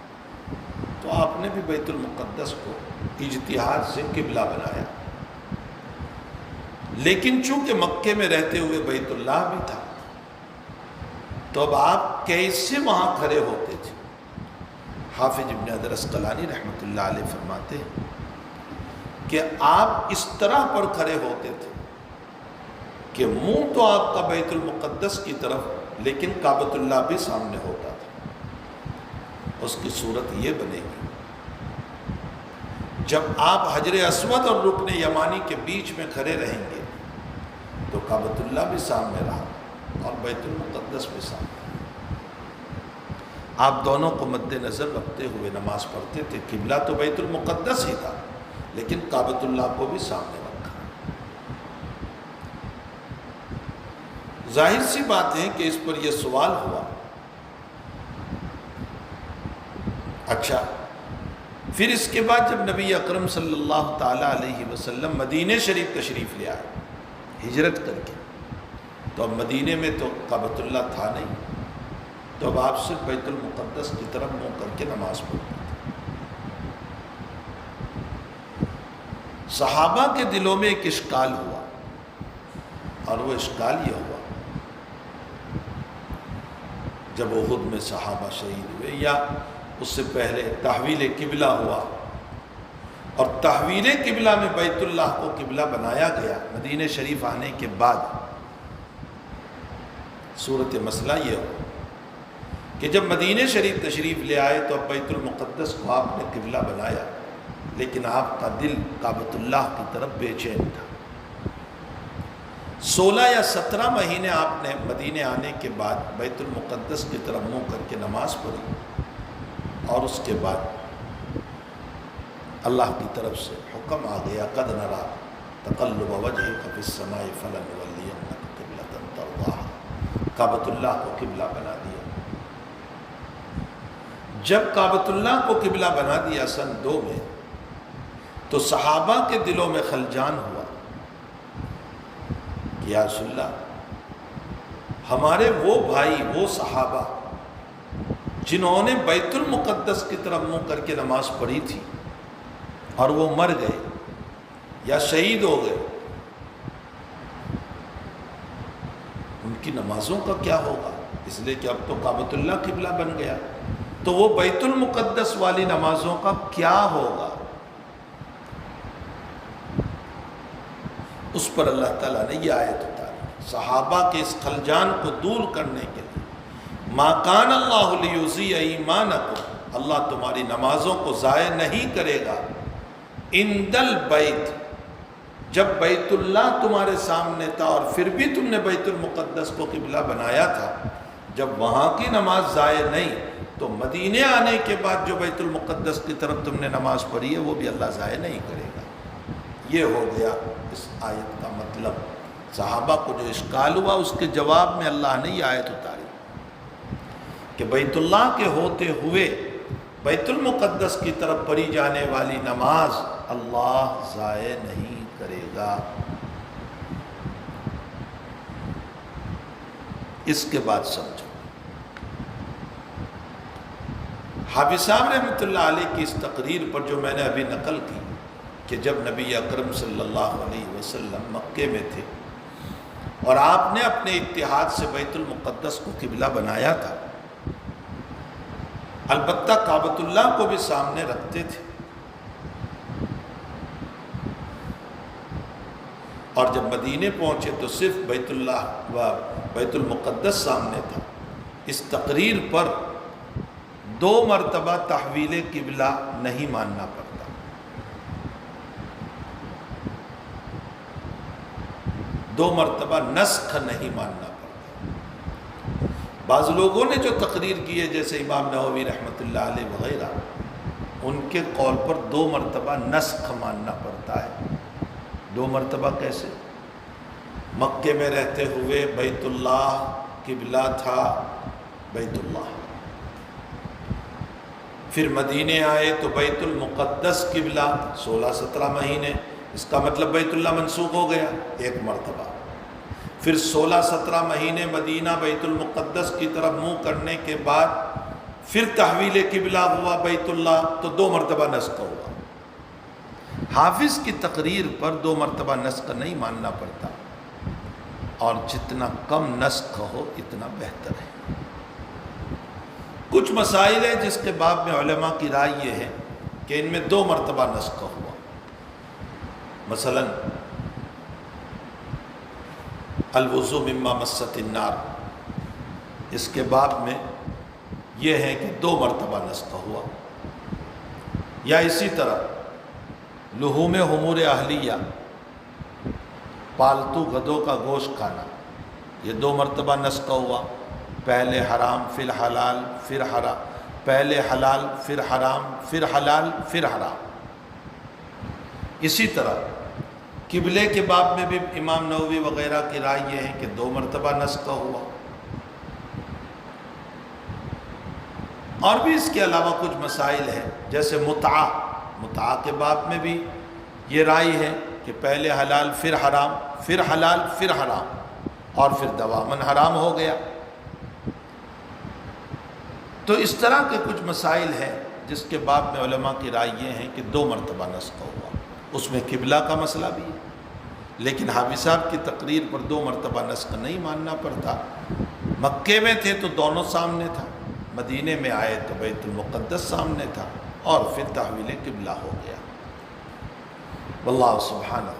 تو آپ نے بھی بیت المقدس کو اجتہاد سے قبلہ بنایا۔ لیکن چونکہ مکے میں رہتے ہوئے بیت اللہ بھی تھا، تو اب آپ کیسے وہاں کھڑے ہوتے تھے؟ حافظ ابن حجر اسقلانی رحمۃ اللہ علیہ فرماتے ہیں کہ آپ اس طرح پر کھڑے ہوتے تھے کہ منہ تو آپ کا بیت المقدس کی طرف، لیکن کعبۃ اللہ بھی سامنے ہوتا تھا۔ اس کی صورت یہ بنے گی جب آپ حجر اسود اور رکن یمانی کے بیچ میں کھڑے رہیں گے تو کعبۃ اللہ بھی سامنے رہا اور بیت المقدس بھی سامنے۔ آپ دونوں کو مد نظر رکھتے ہوئے نماز پڑھتے تھے، قبلہ تو بیت المقدس ہی تھا لیکن کعبۃ اللہ کو بھی سامنے رکھا۔ ظاہر سی بات ہے کہ اس پر یہ سوال ہوا، اچھا پھر اس کے بعد جب نبی اکرم صلی اللہ تعالی علیہ وسلم مدینہ شریف تشریف لے آئے ہجرت کر کے، تو اب مدینے میں تو کعبۃ اللہ تھا نہیں، تو اب آپ صرف بیت المقدس کی طرف منہ کر کے نماز پڑھتے تھے۔ صحابہ کے دلوں میں ایک اشکال ہوا، اور وہ اشکال یہ ہوا جب احد میں صحابہ شہید ہوئے، یا اس سے پہلے تحویل قبلہ ہوا، اور تحویل قبلہ میں بیت اللہ کو قبلہ بنایا گیا مدینہ شریف آنے کے بعد، صورت مسئلہ یہ ہو کہ جب مدینہ شریف تشریف لے آئے تو اب بیت المقدس کو آپ نے قبلہ بنایا، لیکن آپ کا دل کعبۃ اللہ کی طرف بے چین تھا۔ 16 یا 17 مہینے آپ نے مدینہ آنے کے بعد بیت المقدس کی طرف منہ کر کے نماز پڑھی، اور اس کے بعد اللہ کی طرف سے حکم آ گیا، قد نرا تقلب وجهك في السماء فلنولينك قبلة ترضاها، کعبۃ اللہ کو قبلہ بنا دیا۔ جب کعبۃ اللہ کو قبلہ بنا دیا سن 2 میں، تو صحابہ کے دلوں میں خلجان ہوا کہ یا رسول اللہ، ہمارے وہ بھائی، وہ صحابہ جنہوں نے بیت المقدس کی طرف منہ کر کے نماز پڑھی تھی اور وہ مر گئے یا شہید ہو گئے، ان کی نمازوں کا کیا ہوگا؟ اس لیے کہ اب تو کعبۃ اللہ قبلہ بن گیا، تو وہ بیت المقدس والی نمازوں کا کیا ہوگا؟ اس پر اللہ تعالیٰ نے یہ آیت اتاری، صحابہ کے اس خلجان کو دور کرنے کے لیے، ما کان اللہ لیضیع ایمانکم، اللہ تمہاری نمازوں کو ضائع نہیں کرے گا، عند البیت، جب بیت اللہ تمہارے سامنے تھا اور پھر بھی تم نے بیت المقدس کو قبلہ بنایا تھا، جب وہاں کی نماز ضائع نہیں تو مدینے آنے کے بعد جو بیت المقدس کی طرف تم نے نماز پڑھی ہے وہ بھی اللہ ضائع نہیں کرے گا۔ یہ ہو گیا اس آیت کا مطلب۔ صحابہ کو جو اشکال ہوا اس کے جواب میں اللہ نے یہ آیت اتاری کہ بیت اللہ کے ہوتے ہوئے بیت المقدس کی طرف پڑھی جانے والی نماز اللہ ضائع نہیں کرے گا۔ اس کے بعد سمجھو، حافظ صاحب رحمۃ اللہ علیہ کی اس تقریر پر جو میں نے ابھی نقل کی کہ جب نبی اکرم صلی اللہ علیہ وسلم مکے میں تھے اور آپ نے اپنے اتحاد سے بیت المقدس کو قبلہ بنایا تھا، البتہ کعبۃ اللہ کو بھی سامنے رکھتے تھے، اور جب مدینے پہنچے تو صرف بیت اللہ و بیت المقدس سامنے تھا۔ اس تقریر پر 2 مرتبہ تحویل قبلہ نہیں ماننا پڑتا، 2 مرتبہ نسخ نہیں ماننا پڑتا۔ بعض لوگوں نے جو تقریر کی ہے جیسے امام نووی رحمۃ اللہ علیہ وغیرہ، ان کے قول پر 2 مرتبہ نسخ ماننا پڑتا ہے۔ 2 مرتبہ کیسے؟ مکے میں رہتے ہوئے بیت اللہ قبلہ تھا بیت اللہ، پھر مدینے آئے تو بیت المقدس قبلہ 16-17 مہینے، اس کا مطلب بیت اللہ منسوخ ہو گیا ایک مرتبہ، پھر 16-17 مہینے مدینہ بیت المقدس کی طرف منہ کرنے کے بعد پھر تحویل قبلہ ہوا بیت اللہ، تو 2 مرتبہ نسخ ہوا۔ حافظ کی تقریر پر 2 مرتبہ نسخ نہیں ماننا پڑتا، اور جتنا کم نسخ ہو اتنا بہتر ہے۔ کچھ مسائل ہیں جس کے باب میں علماء کی رائے یہ ہے کہ ان میں 2 مرتبہ نسخ ہوا، مثلا الوضو مما مست النار، اس کے باب میں یہ ہے کہ 2 مرتبہ نسخ ہوا، یا اسی طرح لحوم حمور اہلیہ، پالتو گدھوں کا گوشت کھانا، یہ 2 مرتبہ نسخ ہوا، پہلے حرام پھر حلال پھر حرام، پہلے حلال پھر حرام پھر حلال پھر حرام۔ اسی طرح قبلے کے باب میں بھی امام نووی وغیرہ کی رائے یہ ہے کہ 2 مرتبہ نسخ ہوا، اور بھی اس کے علاوہ کچھ مسائل ہیں جیسے متعہ کے باب میں بھی یہ رائے ہے کہ پہلے حلال پھر حرام پھر حلال پھر حرام، اور پھر دواماً حرام ہو گیا۔ تو اس طرح کے کچھ مسائل ہیں جس کے باب میں علماء کی رائے یہ ہیں کہ 2 مرتبہ نسخ ہوا، اس میں قبلہ کا مسئلہ بھی ہے، لیکن حافظ صاحب کی تقریر پر 2 مرتبہ نسخ نہیں ماننا پڑتا۔ مکے میں تھے تو دونوں سامنے تھا، مدینے میں آئے تو بیت المقدس سامنے تھا، اور پھر تحویل قبلہ ہو گیا۔ واللہ سبحانہ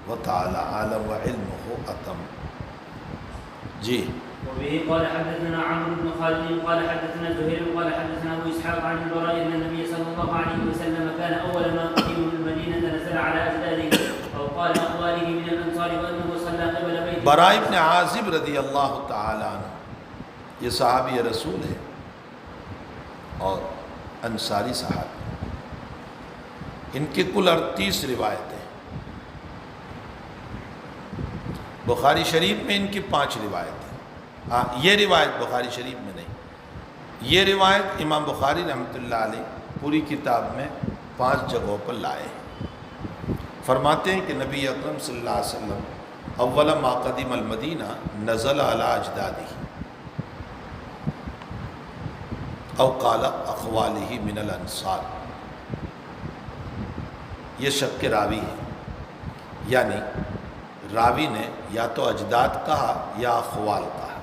وتعالی عالم وعلمہ اتم۔ جی وبه قال حدثنا عمرو بن خالد قال حدثنا زهير قال حدثنا ابو اسحاق عن البراء ان النبي صلى الله عليه وسلم كان اول ما قدم من المدينه نزل على اجداده او قال اخوانه من الانصار وانه صلى قبل بيته۔ براء بن عازب رضی اللہ تعالی عنہ یہ صحابی رسول ہے اور انصاری صحابی، ان کی کل 38 روایتیں، بخاری شریف میں ان کی 5 روایتیں، ہاں یہ روایت بخاری شریف میں نہیں، یہ روایت امام بخاری رحمۃ اللہ علیہ پوری کتاب میں 5 جگہوں پر لائے ہیں۔ فرماتے ہیں کہ نبی اکرم صلی اللہ علیہ وسلم اول ما قدم المدینہ نزل علی اجدادہ او قال اخوالہ من الانصار، یہ شک کے راوی ہے، یعنی راوی نے یا تو اجداد کہا یا اخوال کہا،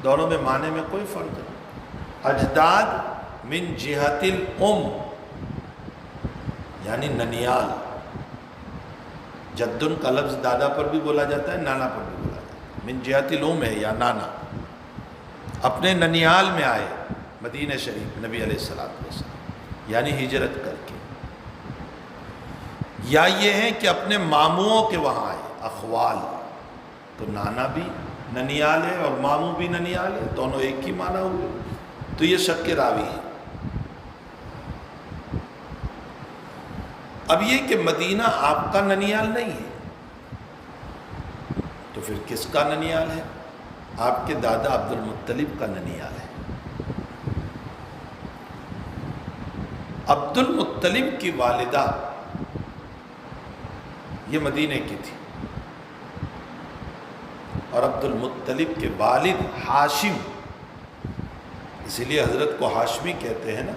دونوں میں معنی میں کوئی فرق نہیں۔ اجداد من جہت الام یعنی ننیال، جدن کا لفظ دادا پر بھی بولا جاتا ہے، نانا پر بھی بولا جاتا ہے، من جہت الام ہے یا نانا، اپنے ننیال میں آئے مدینہ شریف نبی علیہ السلام یعنی ہجرت کر کے، یا یہ ہے کہ اپنے ماموؤں کے وہاں آئے، اخوال، تو نانا بھی ننیال ہے اور ماموں بھی ننیال ہے، دونوں ایک ہی معنی ہوئے، تو یہ شک کے راوی ہے۔ اب یہ کہ مدینہ آپ کا ننیال نہیں ہے، تو پھر کس کا ننیال ہے؟ آپ کے دادا عبد المطلب کا ننیال ہے۔ عبد المطلب کی والدہ یہ مدینے کی تھی، اور عبد المطلب کے والد ہاشم، اسی لیے حضرت کو ہاشمی کہتے ہیں نا،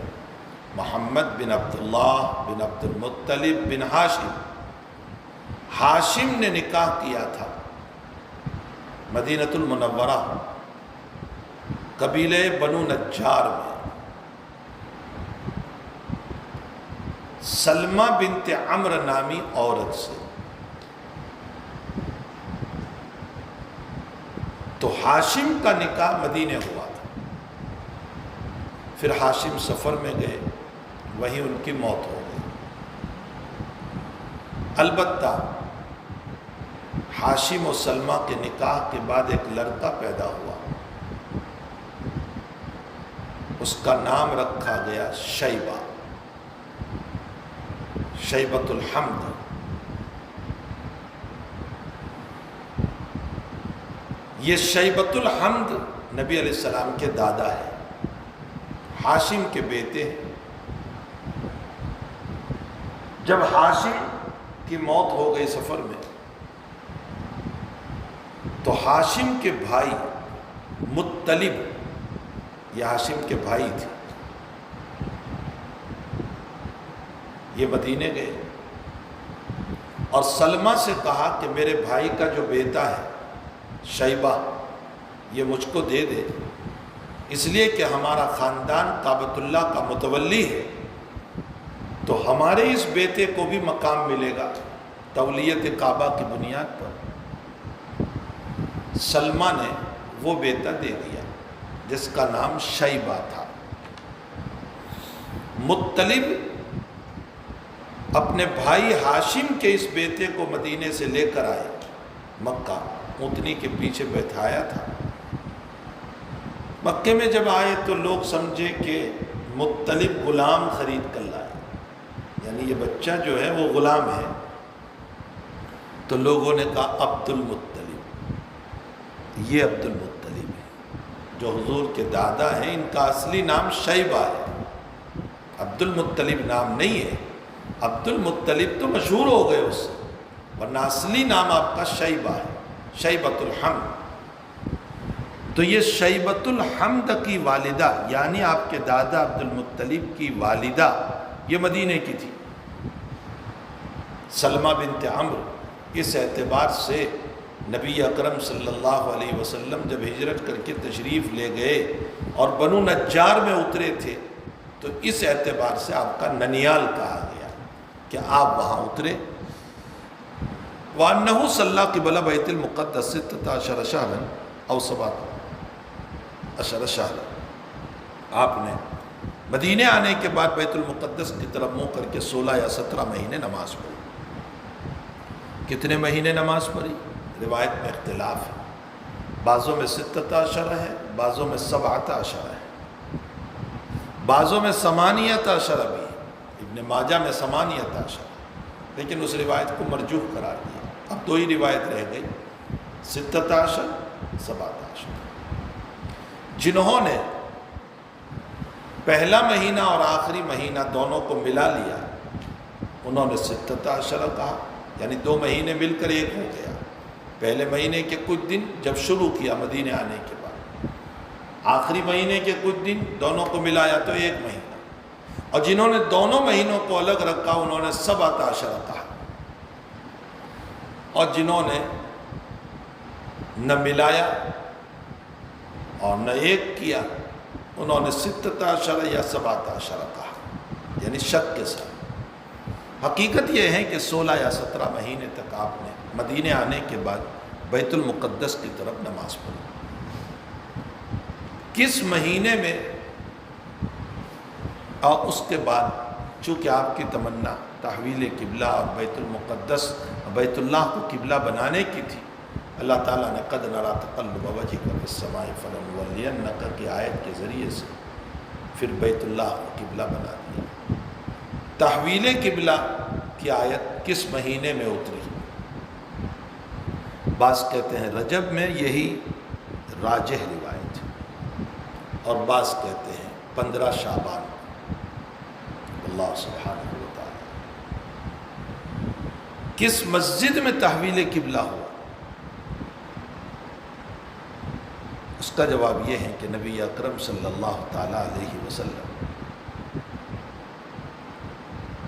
محمد بن عبداللہ بن عبد المطلب بن ہاشم۔ ہاشم نے نکاح کیا تھا مدینۃ المنورہ قبیلے بنو نجار میں، سلمہ بنت عمرو نامی عورت سے۔ تو ہاشم کا نکاح مدینے ہوا تھا، پھر ہاشم سفر میں گئے، وہیں ان کی موت ہو گئی۔ البتہ ہاشم و سلمہ کے نکاح کے بعد ایک لڑکا پیدا ہوا، اس کا نام رکھا گیا شیبہ، شیبۃ الحمد۔ یہ شیبۃ الحمد نبی علیہ السلام کے دادا ہے، ہاشم کے بیٹے ہیں۔ جب ہاشم کی موت ہو گئی سفر میں، تو ہاشم کے بھائی مطلب، یہ ہاشم کے بھائی تھے، یہ مدینے گئے اور سلمہ سے کہا کہ میرے بھائی کا جو بیٹا ہے شیبہ، یہ مجھ کو دے دے، اس لیے کہ ہمارا خاندان کعبۃ اللہ کا متولی ہے، تو ہمارے اس بیٹے کو بھی مقام ملے گا تولیت کعبہ کی بنیاد پر۔ سلمہ نے وہ بیٹا دے دیا جس کا نام شیبہ تھا۔ مطلب اپنے بھائی ہاشم کے اس بیٹے کو مدینے سے لے کر آئے، مکہ اونٹنی کے پیچھے بیٹھایا تھا۔ مکے میں جب آئے تو لوگ سمجھے کہ مطلب غلام خرید کر لائے، یعنی یہ بچہ جو ہے وہ غلام ہے، تو لوگوں نے کہا عبد المطلب، یہ عبد المطلب ہے جو حضور کے دادا ہیں، ان کا اصلی نام شیبہ ہے، عبد المطلب نام نہیں ہے۔ عبد المطلب تو مشہور ہو گئے اس سے، ورنہ اصلی نام آپ کا شیبہ ہے، شیبۃ الحمد۔ تو یہ شیبۃ الحمد کی والدہ، یعنی آپ کے دادا عبد المطلب کی والدہ، یہ مدینے کی تھی، سلمہ بنت عمرو۔ اس اعتبار سے نبی اکرم صلی اللہ علیہ وسلم جب ہجرت کر کے تشریف لے گئے اور بنو نجار میں اترے تھے، تو اس اعتبار سے آپ کا ننیال کہا گیا کہ آپ وہاں اترے۔ وَأَنَّهُ صَلَّى قِبَلَ بَيْتِ الْمُقَدَّسِ 16 شهرا أو 17 شهرا، آپ نے مدینے آنے کے بعد بیت المقدس کی طرف منہ کر کے 16 یا 17 مہینے نماز پڑھی۔ کتنے مہینے نماز پڑھی؟ روایت میں اختلاف ہے، بعضوں میں 16 ہے، بعضوں میں 17 ہے، بعضوں میں 18 بھی ہے، ابن ماجہ میں 18، لیکن اس روایت کو مرجوح قرار دیا۔ اب دو ہی روایت رہ گئی، 16 17۔ جنہوں نے پہلا مہینہ اور آخری مہینہ دونوں کو ملا لیا، انہوں نے 16 کہا، یعنی 2 مہینے مل کر ایک ہو گیا۔ پہلے مہینے کے کچھ دن جب شروع کیا مدینے آنے کے بعد، آخری مہینے کے کچھ دن دونوں کو ملایا تو 1 مہینہ، اور جنہوں نے دونوں مہینوں کو الگ رکھا انہوں نے 17 کہا، اور جنہوں نے نہ ملایا اور نہ ایک کیا انہوں نے 16 یا 17 کہا، یعنی شک کے ساتھ۔ حقیقت یہ ہے کہ 16 یا 17 مہینے تک آپ نے مدینے آنے کے بعد بیت المقدس کی طرف نماز پڑھی۔ کس مہینے میں اور اس کے بعد، چونکہ آپ کی تمنا تحویل قبلہ اور بیت المقدس بیت اللہ کو قبلہ بنانے کی تھی، اللہ تعالیٰ نے قد نری تقلب وجہک فی السماء فلنولینک کی آیت کے ذریعے سے پھر بیت اللہ کو قبلہ بنا دیا۔ تحویل قبلہ کی آیت کس مہینے میں اتری؟ بعض کہتے ہیں رجب میں، یہی راجح روایت ہے، اور بعض کہتے ہیں 15 شعبان، اللہ سبحانہ و تعالی۔ کس مسجد میں تحویل قبلہ ہوا؟ اس کا جواب یہ ہے کہ نبی اکرم صلی اللہ تعالی علیہ وسلم،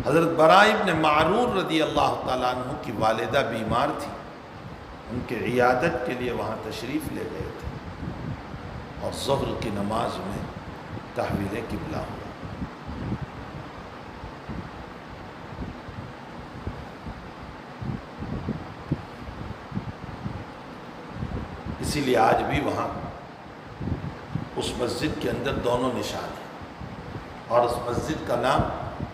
حضرت براء ابن معرور رضی اللہ تعالیٰ عنہ کی والدہ بیمار تھی، ان کے عیادت کے لیے وہاں تشریف لے گئے تھے، اور ظہر کی نماز میں تحویل قبلہ ہوا۔ اسی لیے آج بھی وہاں اس مسجد کے اندر دونوں نشان ہیں، اور اس مسجد کا نام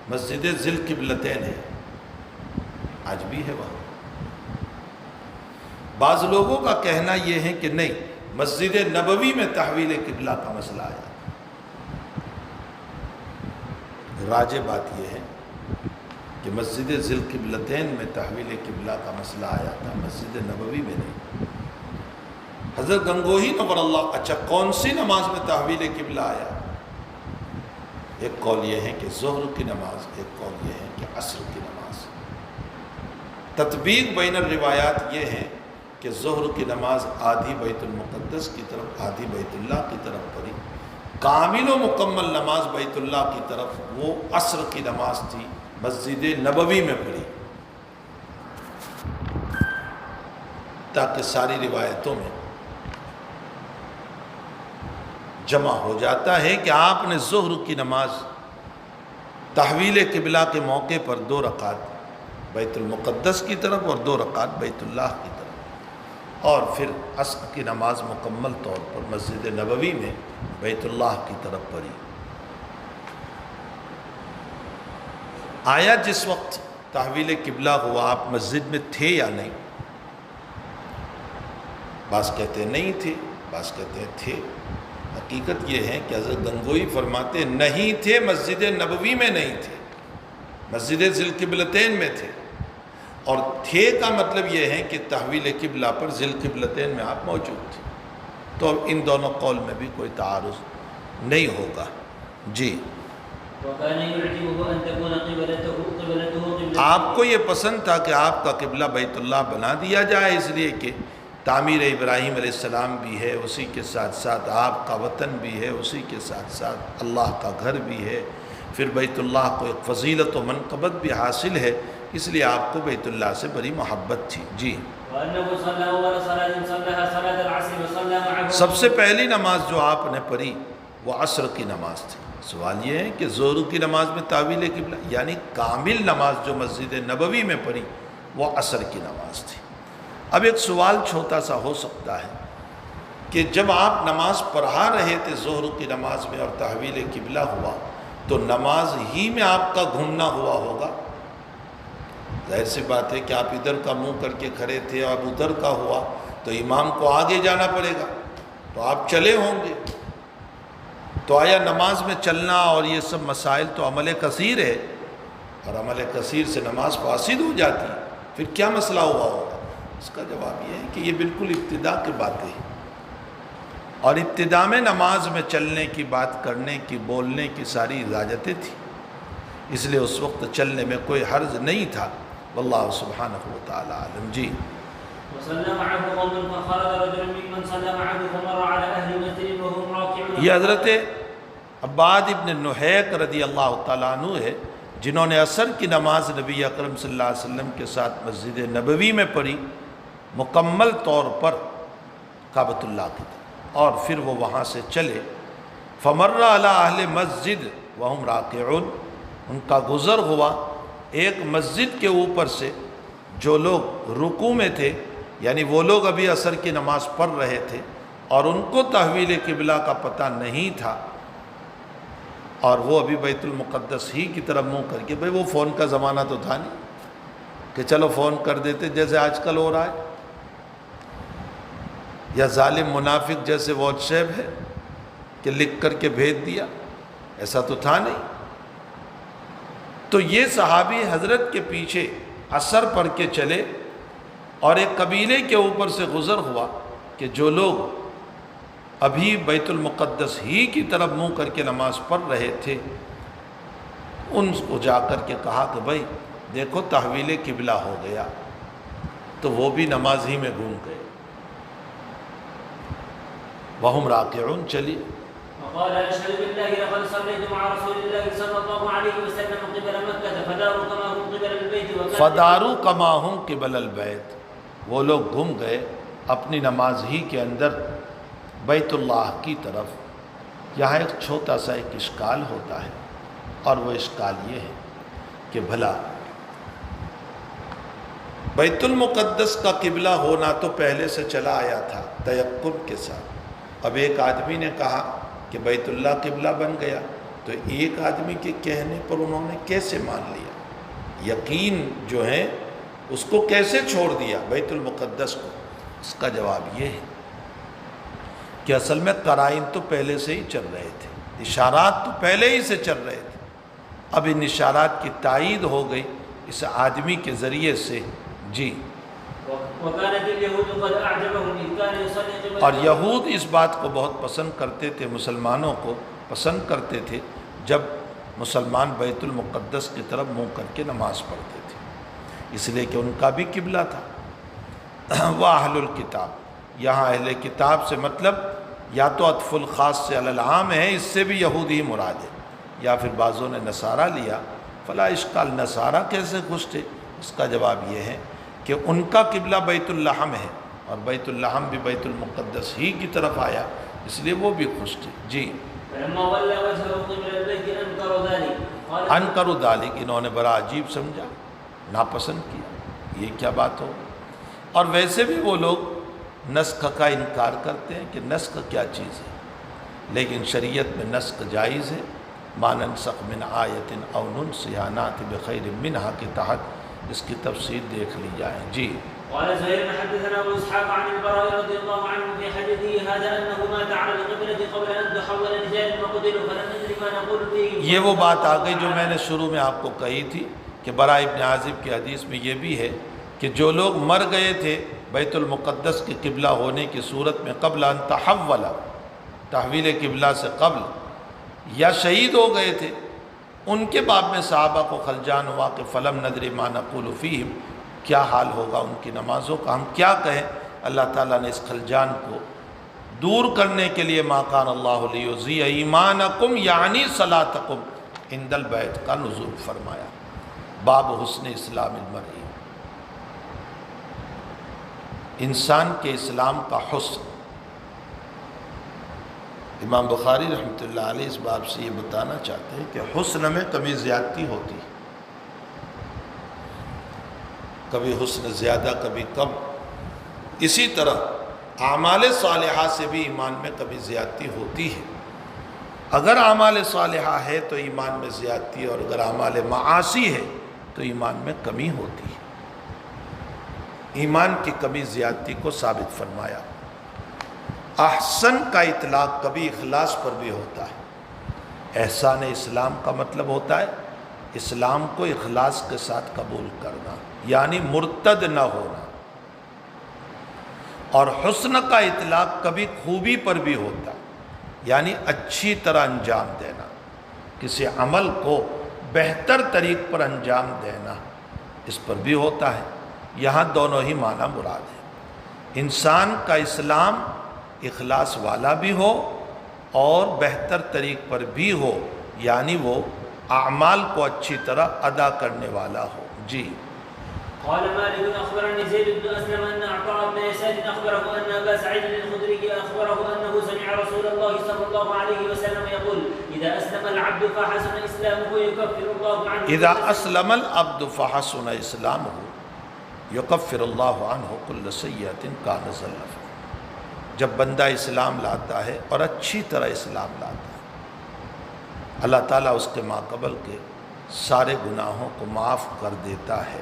مسجد ذی القبلتین ہے، آج بھی ہے وہاں۔ بعض لوگوں کا کہنا یہ ہے کہ نہیں، مسجد نبوی میں تحویل قبلہ کا مسئلہ آیا۔ راجح بات یہ ہے کہ مسجد ذی القبلتین میں تحویل قبلہ کا مسئلہ آیا تھا، مسجد نبوی میں نہیں۔ حضرت گنگوہی نور اللہ، اچھا کون سی نماز میں تحویل قبلہ آیا؟ ایک قول یہ ہے کہ ظہر کی نماز، ایک قول یہ ہے کہ عصر کی نماز۔ تطبیق بین الروایات یہ ہے کہ ظہر کی نماز آدھی بیت المقدس کی طرف، آدھی بیت اللہ کی طرف پڑھی۔ کامل و مکمل نماز بیت اللہ کی طرف وہ عصر کی نماز تھی، مسجد نبوی میں پڑھی، تاکہ ساری روایتوں میں جمع ہو جاتا ہے کہ آپ نے ظہر کی نماز تحویل قبلہ کے موقع پر 2 رکعت بیت المقدس کی طرف اور 2 رکعت بیت اللہ کی طرف، اور پھر عصر کی نماز مکمل طور پر مسجد نبوی میں بیت اللہ کی طرف پڑھی۔ آیا جس وقت تحویل قبلہ ہوا آپ مسجد میں تھے یا نہیں؟ بعض کہتے ہیں نہیں تھے، بعض کہتے ہیں تھے۔ حقیقت یہ ہے کہ حضرت گنگوئی فرماتے ہیں نہیں تھے، مسجد نبوی میں نہیں تھے، مسجد ذی القبلتین میں تھے، اور تھے کا مطلب یہ ہے کہ تحویل قبلہ پر ذی القبلتین میں آپ موجود تھے۔ تو اب ان دونوں قول میں بھی کوئی تعارض نہیں ہوگا۔ جی، آپ کو یہ پسند تھا کہ آپ کا قبلہ بیت اللہ بنا دیا جائے، اس لیے کہ تعمیر ابراہیم علیہ السلام بھی ہے، اسی کے ساتھ ساتھ آپ کا وطن بھی ہے، اسی کے ساتھ ساتھ اللہ کا گھر بھی ہے، پھر بیت اللہ کو ایک فضیلت و منقبت بھی حاصل ہے، اس لیے آپ کو بیت اللہ سے بڑی محبت تھی۔ جی، سب سے پہلی نماز جو آپ نے پڑھی وہ عصر کی نماز تھی۔ سوال یہ ہے کہ ظہر کی نماز میں تحویل قبلہ، یعنی کامل نماز جو مسجد نبوی میں پڑھی وہ عصر کی نماز تھی۔ اب ایک سوال چھوٹا سا ہو سکتا ہے کہ جب آپ نماز پڑھا رہے تھے ظہر کی نماز میں اور تحویل قبلہ ہوا تو نماز ہی میں آپ کا گھومنا ہوا ہوگا؟ ظاہر سی بات ہے کہ آپ ادھر کا منہ کر کے کھڑے تھے اور ادھر کا ہوا تو امام کو آگے جانا پڑے گا، تو آپ چلے ہوں گے۔ تو آیا نماز میں چلنا اور یہ سب مسائل تو عمل کثیر ہے، اور عمل کثیر سے نماز فاسد ہو جاتی ہے، پھر کیا مسئلہ ہوا ہوگا؟ اس کا جواب یہ ہے کہ یہ بالکل ابتدا کی باتیں ہیں، اور ابتدا میں نماز میں چلنے کی، بات کرنے کی، بولنے کی ساری اجازتیں تھیں، اس لیے اس وقت چلنے میں کوئی حرج نہیں تھا۔ واللہ سبحانہ و تعالی عالم۔ جی، یہ حضرت عباد ابن نحیق رضی اللہ تعالیٰ عنہ ہے جنہوں نے عصر کی نماز نبی اکرم صلی اللہ علیہ وسلم کے ساتھ مسجد نبوی میں پڑھی مکمل طور پر کعبۃ اللہ کی طرف، اور پھر وہ وہاں سے چلے۔ فمر علی اہل مسجد وہم راکعون، ان کا گزر ہوا ایک مسجد کے اوپر سے جو لوگ رکوع میں تھے، یعنی وہ لوگ ابھی عصر کی نماز پڑھ رہے تھے اور ان کو تحویل قبلہ کا پتہ نہیں تھا، اور وہ ابھی بیت المقدس ہی کی طرف منہ کر کے، بھئی وہ فون کا زمانہ تو تھا نہیں کہ چلو فون کر دیتے جیسے آج کل ہو رہا ہے، یا ظالم منافق جیسے واٹس ایپ ہے کہ لکھ کر کے بھیج دیا، ایسا تو تھا نہیں۔ تو یہ صحابی حضرت کے پیچھے عصر پڑھ کے چلے، اور ایک قبیلے کے اوپر سے گزر ہوا کہ جو لوگ ابھی بیت المقدس ہی کی طرف منہ کر کے نماز پڑھ رہے تھے، ان کو جا کر کے کہا کہ بھائی دیکھو تحویل قبلہ ہو گیا، تو وہ بھی نماز ہی میں گھوم گئے۔ وہم راکعون، چلیے۔ وقال أشهد بالله لقد صليت مع رسول الله صلى الله عليه وسلم قبل مكة فداروا كما هم قبل البيت فداروا كما هم قبل البيت، وہ لوگ گھوم گئے اپنی نماز ہی کے اندر بیت اللہ کی طرف۔ یہاں ایک چھوٹا سا ایک اشکال ہوتا ہے، اور وہ اشکال یہ ہے کہ بھلا بیت المقدس کا قبلہ ہونا تو پہلے سے چلا آیا تھا تیقن کے ساتھ، اب ایک آدمی نے کہا کہ بیت اللہ قبلہ بن گیا، تو ایک آدمی کے کہنے پر انہوں نے کیسے مان لیا؟ یقین جو ہے اس کو کیسے چھوڑ دیا بیت المقدس کو؟ اس کا جواب یہ ہے کہ اصل میں قرائن تو پہلے سے ہی چل رہے تھے، اشارات تو پہلے ہی سے چل رہے تھے، اب ان اشارات کی تائید ہو گئی اس آدمی کے ذریعے سے۔ جی، وكانت اليهود قد أعجبهم إذ كان يصلي قبل اور یہود اس بات کو بہت پسند کرتے تھے، مسلمانوں کو پسند کرتے تھے جب مسلمان بیت المقدس کی طرف منہ کر کے نماز پڑھتے تھے، اس لیے کہ ان کا بھی قبلہ تھا۔ وَأَهْلُ الْكِتَابِ، یہاں اہل کتاب سے مطلب یا تو عطف الخاص سے علی العام ہے، اس سے بھی یہودی مراد ہے، یا پھر بعضوں نے نصارہ لیا۔ فلا اشکال، نصارہ کیسے خوش تھے؟ اس کا جواب یہ ہے کہ ان کا قبلہ بیت اللحم ہے، اور بیت اللحم بھی بیت المقدس ہی کی طرف آیا، اس لیے وہ بھی خوش تھے۔ جی، فلما ولى وجهه قبل البيت أنكروا ذلك قال انکروا ذالک، انہوں نے بڑا عجیب سمجھا، ناپسند کیا، یہ کیا بات ہو۔ اور ویسے بھی وہ لوگ نسخ کا انکار کرتے ہیں کہ نسخ کیا چیز ہے، لیکن شریعت میں نسخ جائز ہے۔ ما ننسخ من آیت او ننسها نأتی بخیر منہا کے تحت اس کی تفسیر دیکھ لی جائے۔ جی، قال زهير حدثنا ابو اسحاق عن البراء رضي الله عنه في حديثه هذا انه مات على القبلة قبل ان تحول رجال فقتلوا فلم ندري ما نقول فيه۔ یہ وہ بات آ گئی جو میں نے شروع میں آپ کو کہی تھی کہ براء ابن عازب کی حدیث میں یہ بھی ہے کہ جو لوگ مر گئے تھے بیت المقدس کے قبلہ ہونے کی صورت میں قبل ان تحول، تحویل قبلہ سے قبل، یا شہید ہو گئے تھے، ان کے باب میں صحابہ کو خلجان ہوا کہ فلم ندری ما نقول فیہم، کیا حال ہوگا ان کی نمازوں کا، ہم کیا کہیں۔ اللہ تعالیٰ نے اس خلجان کو دور کرنے کے لیے ما کان اللہ لیضیع ایمانکم یعنی صلاتکم عند البیت کا نزول فرمایا۔ باب حسن اسلام المرئی، انسان کے اسلام کا حسن۔ امام بخاری رحمۃ اللہ علیہ اس باب سے یہ بتانا چاہتے ہیں کہ حسن میں کبھی زیادتی ہوتی ہے، کبھی حسن زیادہ کبھی کم۔ اسی طرح اعمال صالحہ سے بھی ایمان میں کبھی زیادتی ہوتی ہے۔ اگر اعمال صالحہ ہے تو ایمان میں زیادتی، اور اگر اعمال معاصی ہے تو ایمان میں کمی ہوتی ہے۔ ایمان کی کمی زیادتی کو ثابت فرمایا۔ احسن کا اطلاق کبھی اخلاص پر بھی ہوتا ہے۔ احسان اسلام کا مطلب ہوتا ہے اسلام کو اخلاص کے ساتھ قبول کرنا، یعنی مرتد نہ ہونا۔ اور حسن کا اطلاق کبھی خوبی پر بھی ہوتا ہے، یعنی اچھی طرح انجام دینا، کسی عمل کو بہتر طریق پر انجام دینا، اس پر بھی ہوتا ہے۔ یہاں دونوں ہی معنی مراد ہے۔ انسان کا اسلام اخلاص والا بھی ہو اور بہتر طریق پر بھی ہو، یعنی وہ اعمال کو اچھی طرح ادا کرنے والا ہو۔ جی، قال مالك اخبرني زيد بن اسلم ان عطاء بن يسار اخبره ان ابا سعيد الخدري اخبره انه سمع رسول الله صلى الله عليه وسلم يقول اذا اسلم العبد فحسن اسلامه يكفر الله عنه اذا اسلم العبد فحسن اسلامه یکفر اللہ عنہ کل سیئۃ کان زلف۔ جب بندہ اسلام لاتا ہے اور اچھی طرح اسلام لاتا ہے، اللہ تعالیٰ اس کے ماقبل کے سارے گناہوں کو معاف کر دیتا ہے۔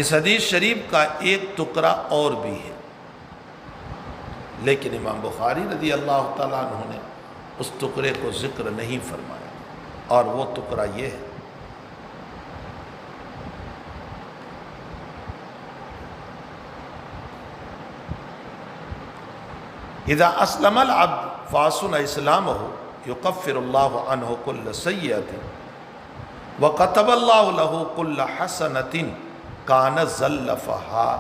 اس حدیث شریف کا ایک ٹکڑا اور بھی ہے، لیکن امام بخاری رضی اللہ تعالیٰ عنہ نے اس ٹکڑے کو ذکر نہیں فرمایا، اور وہ ٹکڑا یہ ہے اذا اسلم العبد فحسن اسلامہ یکفر اللہ عنہ کل سیئۃ وکتب اللہ لہ کل حسنۃ کان زلفہا،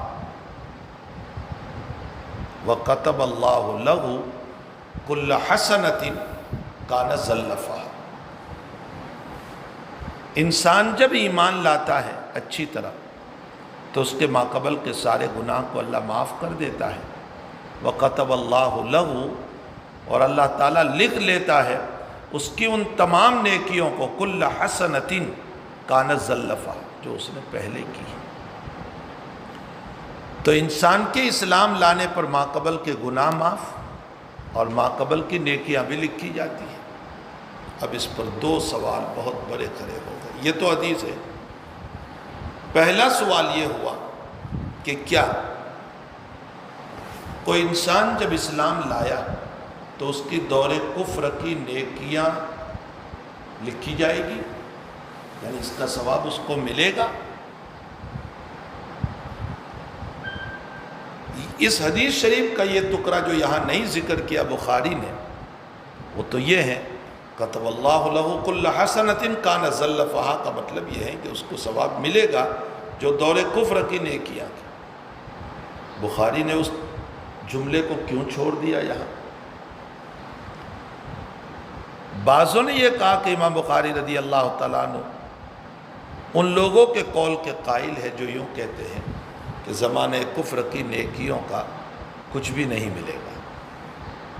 وکتب اللہ لہ کل حسنۃ کان زلفہا۔ انسان جب ایمان لاتا ہے اچھی طرح تو اس کے ماقبل کے سارے گناہ کو اللہ معاف کر دیتا ہے۔ وَقَتَبَ اللَّهُ لَهُ، اور اللہ تعالیٰ لکھ لیتا ہے اس کی ان تمام نیکیوں کو، کل حسنۃ کان زلفا، جو اس نے پہلے کی۔ تو انسان کے اسلام لانے پر ماقبل کے گناہ معاف اور ماقبل کی نیکیاں بھی لکھی جاتی ہیں۔ اب اس پر دو سوال بہت بڑے کھڑے ہو گئے۔ یہ تو حدیث ہے۔ پہلا سوال یہ ہوا کہ کیا کوئی انسان جب اسلام لایا تو اس کی دور کفر کی نیکیاں لکھی جائے گی، یعنی اس کا ثواب اس کو ملے گا؟ اس حدیث شریف کا یہ ٹکڑا جو یہاں نہیں ذکر کیا بخاری نے، وہ تو یہ ہے کتب اللہ لہ کل حسنۃ کان زلفہا کا مطلب یہ ہے کہ اس کو ثواب ملے گا جو دور کفر کی نیکیاں کی۔ بخاری نے اس جملے کو کیوں چھوڑ دیا یہاں؟ بعضوں نے یہ کہا کہ امام بخاری رضی اللہ تعالیٰ عنہ ان لوگوں کے قول کے قائل ہے جو یوں کہتے ہیں کہ زمانے کفر کی نیکیوں کا کچھ بھی نہیں ملے گا،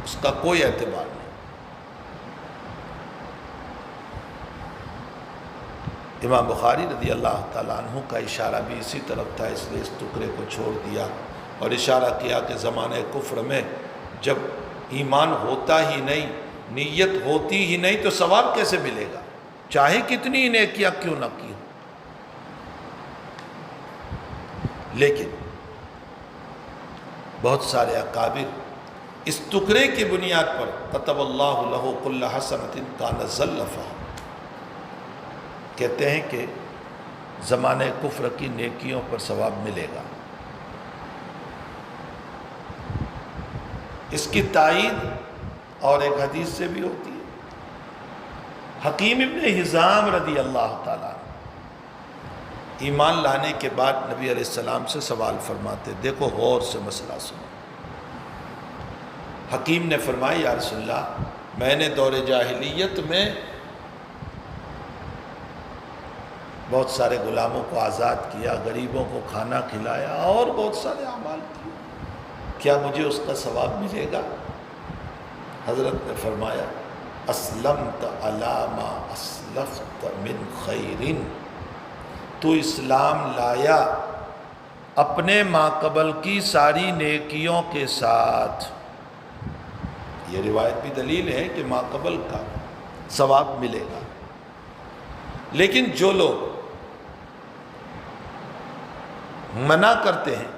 اس کا کوئی اعتبار نہیں۔ امام بخاری رضی اللہ تعالیٰ عنہ کا اشارہ بھی اسی طرف تھا، اس لیے اس ٹکڑے کو چھوڑ دیا اور اشارہ کیا کہ زمانے کفر میں جب ایمان ہوتا ہی نہیں، نیت ہوتی ہی نہیں، تو ثواب کیسے ملے گا، چاہے کتنی نیکیاں کیوں نہ کی ہوں۔ لیکن بہت سارے اکابر اس ٹکڑے کی بنیاد پر کتب اللہ لہ کل حسنۃ کان زلفہا کہتے ہیں کہ زمانے کفر کی نیکیوں پر ثواب ملے گا۔ اس کی تائید اور ایک حدیث سے بھی ہوتی ہے۔ حکیم ابن حزام رضی اللہ تعالیٰ ایمان لانے کے بعد نبی علیہ السلام سے سوال فرماتے، دیکھو غور سے مسئلہ سنو۔ حکیم نے فرمایا یا رسول اللہ، میں نے دور جاہلیت میں بہت سارے غلاموں کو آزاد کیا، غریبوں کو کھانا کھلایا اور بہت سارے اعمال کیے، کیا مجھے اس کا ثواب ملے گا؟ حضرت نے فرمایا اسلمت علی ما اسلفت من خیر، تو اسلام لایا اپنے ماقبل کی ساری نیکیوں کے ساتھ۔ یہ روایت بھی دلیل ہے کہ ماقبل کا ثواب ملے گا۔ لیکن جو لوگ منع کرتے ہیں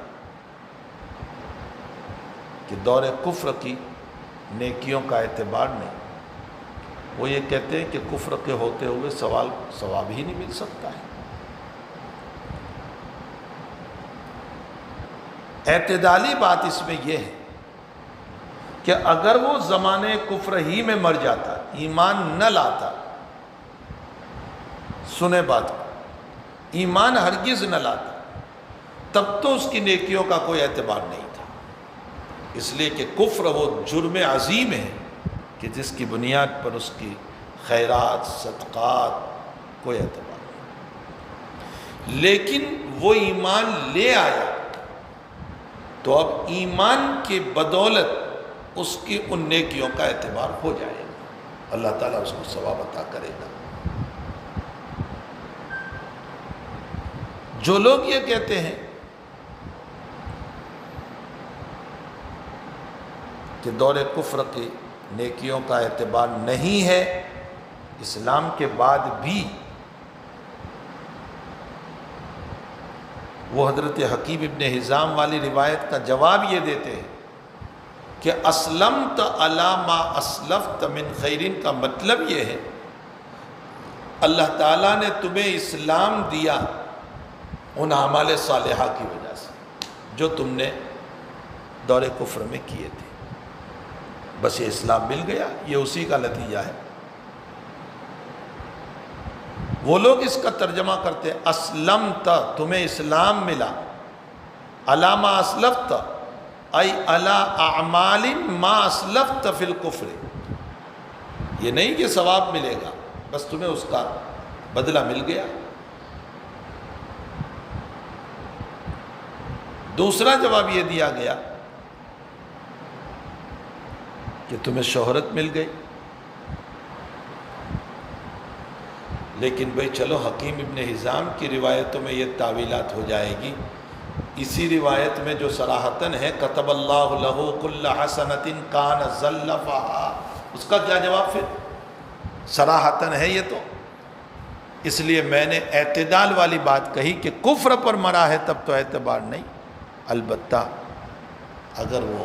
کہ دور کفر کی نیکیوں کا اعتبار نہیں، وہ یہ کہتے ہیں کہ کفر کے ہوتے ہوئے ثواب ہی نہیں مل سکتا ہے۔ اعتدالی بات اس میں یہ ہے کہ اگر وہ زمانے کفر ہی میں مر جاتا، ایمان نہ لاتا، سنے بات کو، ایمان ہرگز نہ لاتا، تب تو اس کی نیکیوں کا کوئی اعتبار نہیں تھا، اس لیے کہ کفر وہ جرم عظیم ہے کہ جس کی بنیاد پر اس کی خیرات صدقات کوئی اعتبار نہیں۔ لیکن وہ ایمان لے آیا تو اب ایمان کی بدولت اس کی ان نیکیوں کا اعتبار ہو جائے گا، اللہ تعالیٰ اس کو ثواب عطا کرے گا۔ جو لوگ یہ کہتے ہیں کہ دور کفر کی نیکیوں کا اعتبار نہیں ہے، اسلام کے بعد بھی وہ حضرت حکیم ابن حزام والی روایت کا جواب یہ دیتے ہیں کہ اسلمت علی ما اسلفت من خیرین کا مطلب یہ ہے اللہ تعالیٰ نے تمہیں اسلام دیا ان اعمال صالحہ کی وجہ سے جو تم نے دور کفر میں کیے تھے، بس یہ اسلام مل گیا، یہ اسی کا نتیجہ ہے۔ وہ لوگ اس کا ترجمہ کرتے ہیں اسلمت، تمہیں اسلام ملا، علی ما اسلفت ای علی اعمال ما اسلفت فی الکفر، یہ نہیں کہ ثواب ملے گا، بس تمہیں اس کا بدلہ مل گیا۔ دوسرا جواب یہ دیا گیا کہ تمہیں شہرت مل گئی، لیکن بھئی چلو حکیم ابن حزام کی روایتوں میں یہ تعویلات ہو جائے گی، اسی روایت میں جو صراحتاً ہے کتب اللہ لہ کل حسنۃ کان زلفہا، اس کا کیا جواب پھر؟ صراحتاً ہے یہ تو، اس لیے میں نے اعتدال والی بات کہی کہ کفر پر مرا ہے تب تو اعتبار نہیں، البتہ اگر وہ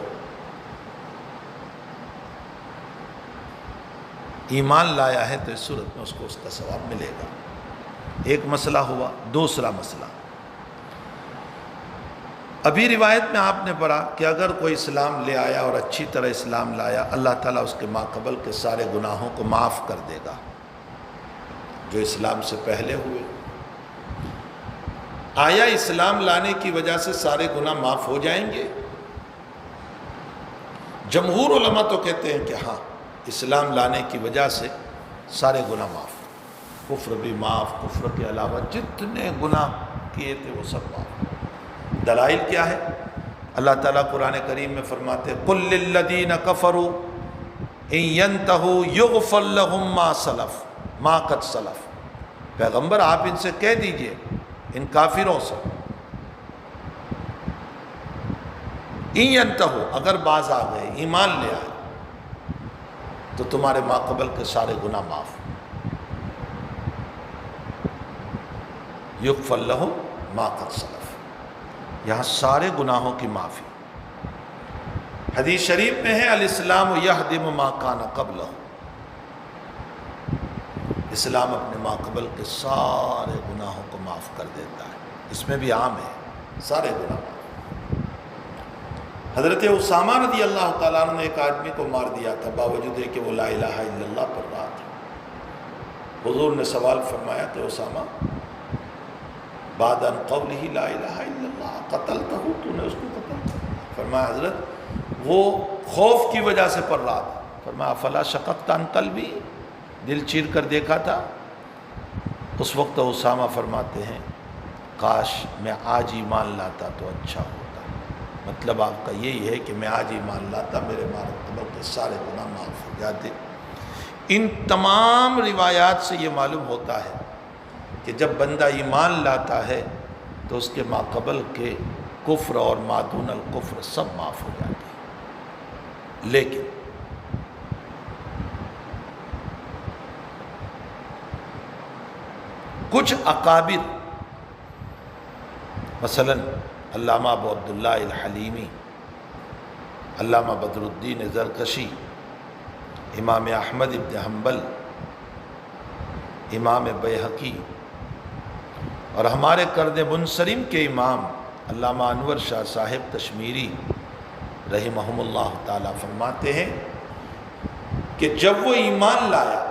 ایمان لایا ہے تو اس صورت میں اس کو اس کا ثواب ملے گا۔ ایک مسئلہ ہوا۔ دوسرا مسئلہ، ابھی روایت میں آپ نے پڑھا کہ اگر کوئی اسلام لے آیا اور اچھی طرح اسلام لایا، اللہ تعالیٰ اس کے ماقبل کے سارے گناہوں کو معاف کر دے گا جو اسلام سے پہلے ہوئے۔ آیا اسلام لانے کی وجہ سے سارے گناہ معاف ہو جائیں گے؟ جمہور علماء تو کہتے ہیں کہ ہاں، اسلام لانے کی وجہ سے سارے گناہ معاف، کفر بھی معاف، کفر کے علاوہ جتنے گناہ کیے تھے وہ سب معاف۔ دلائل کیا ہے؟ اللہ تعالیٰ قرآن کریم میں فرماتے ہیں قُلْ لِلَّذِينَ كَفَرُوا إِن يَنْتَهُوا يُغْفَرْ لَهُم مَّا سَلَفَ مَا قَدْ سَلَفَ، پیغمبر آپ ان سے کہہ دیجئے، ان کافروں سے، إِن يَنْتَهُوا، اگر باز آ گئے، ایمان لے آئے، تو تمہارے ماقبل کے سارے گناہ معاف، يُغْفَرْ لَهُم مَّا قَدْ سَلَفَ، یہاں سارے گناہوں کی معافی۔ حدیث شریف میں ہے الاسلام یہدم ما کان قبلہ، اسلام اپنے ماقبل کے سارے گناہوں کو معاف کر دیتا ہے، اس میں بھی عام ہے سارے گناہ معاف۔ حضرت اسامہ رضی اللہ تعالیٰ عنہ نے ایک آدمی کو مار دیا تھا باوجود ہے کہ وہ لا الہ الا اللہ پڑھ رہا تھا۔ حضور نے سوال فرمایا کہ اسامہ بعد ان قولہ لا الہ الا اللہ قتلتہ، تو نے اس کو قتل کیا؟ فرمایا حضرت وہ خوف کی وجہ سے پڑھ رہا تھا۔ فرمایا فلا شققت عن قلبی، دل چیر کر دیکھا تھا؟ اس وقت اسامہ فرماتے ہیں کاش میں آج ایمان لاتا تو اچھا ہوتا۔ مطلب آپ کا یہی ہے کہ میں آج ایمان لاتا، میرے ماقبل کے سارے گناہ معاف ہو جاتے۔ ان تمام روایات سے یہ معلوم ہوتا ہے کہ جب بندہ ایمان لاتا ہے تو اس کے ماقبل کے کفر اور ما دون الکفر سب معاف ہو جاتے ہیں۔ لیکن کچھ اکابر، مثلا علامہ ابو عبداللہ الحلیمی، علامہ بدر الدین زرکشی، امام احمد ابن حنبل، امام بیہقی، اور ہمارے کرد منصرم کے امام علامہ انور شاہ صاحب کشمیری رحمہم اللہ تعالیٰ فرماتے ہیں کہ جب وہ ایمان لایا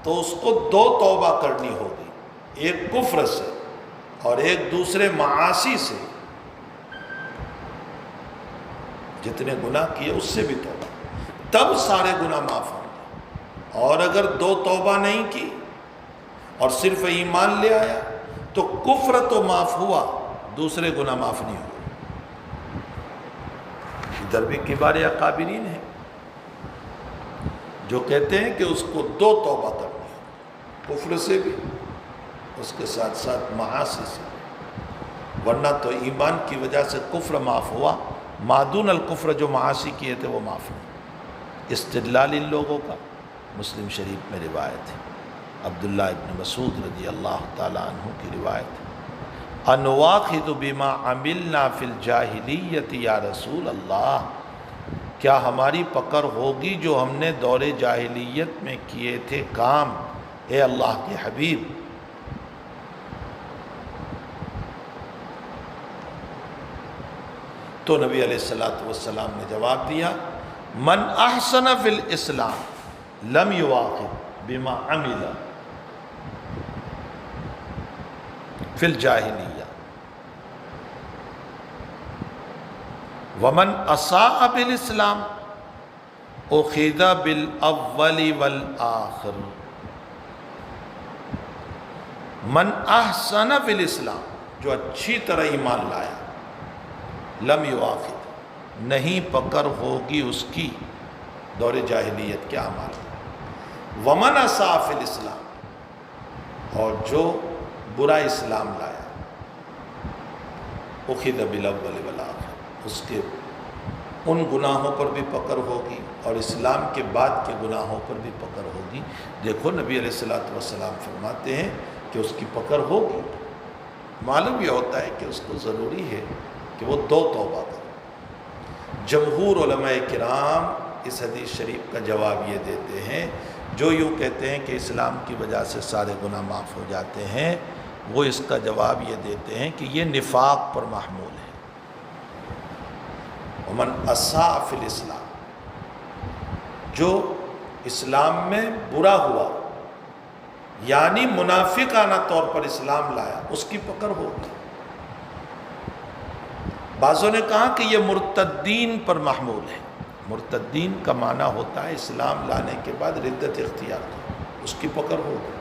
تو اس کو دو توبہ کرنی ہوگی، ایک کفر سے اور ایک دوسرے معاصی سے، جتنے گناہ کیے اس سے بھی توبہ، تب سارے گناہ معاف ہوں گے۔ اور اگر دو توبہ نہیں کی اور صرف ایمان لے آیا تو کفر تو معاف ہوا، دوسرے گناہ معاف نہیں ہوئے۔ ادھر بھی کبار اکابرین ہیں جو کہتے ہیں کہ اس کو دو توبہ کرنی ہے، کفر سے بھی، اس کے ساتھ ساتھ معاصی سے، ورنہ تو ایمان کی وجہ سے کفر معاف ہوا، ما دون الکفر جو معاصی کیے تھے وہ معاف نہیں۔ استدلال ان لوگوں کا مسلم شریف میں روایت ہے، عبداللہ ابن مسعود رضی اللہ تعالیٰ عنہ کی روایت ہے، انواخذ بما عملنا فی الجاہلیت یا رسول اللہ، کیا ہماری پکڑ ہوگی جو ہم نے دور جاہلیت میں کیے تھے کام، اے اللہ کے حبیب؟ تو نبی علیہ السلام نے جواب دیا من احسن فی الاسلام لم یواخذ بما عمل فی الجاہلیہ ومن اساء بالاسلام اخذ بالاول والآخر۔ من احسن فی الاسلام، جو اچھی طرح ایمان لایا، لم یواخذ، نہیں پکڑ ہوگی اس کی دور جاہلیت کے اعمال، ومن اساء فی الاسلام، اور جو برا اسلام لایا، اخذ بالاول والآخر، اس کے ان گناہوں پر بھی پکڑ ہوگی اور اسلام کے بعد کے گناہوں پر بھی پکڑ ہوگی۔ دیکھو نبی علیہ السلام فرماتے ہیں کہ اس کی پکڑ ہوگی، معلوم یہ ہوتا ہے کہ اس کو ضروری ہے کہ وہ دو توبہ کرے۔ جمہور علماء کرام اس حدیث شریف کا جواب یہ دیتے ہیں، جو یوں کہتے ہیں کہ اسلام کی وجہ سے سارے گناہ معاف ہو جاتے ہیں، وہ اس کا جواب یہ دیتے ہیں کہ یہ نفاق پر محمول ہے۔ ومن اساء فی الاسلام، جو اسلام میں برا ہوا یعنی منافقانہ طور پر اسلام لایا، اس کی پکڑ ہوگی۔ بعضوں نے کہا کہ یہ مرتدین پر محمول ہے۔ مرتدین کا معنی ہوتا ہے اسلام لانے کے بعد ردت اختیار کرنا، اس کی پکڑ ہوگی۔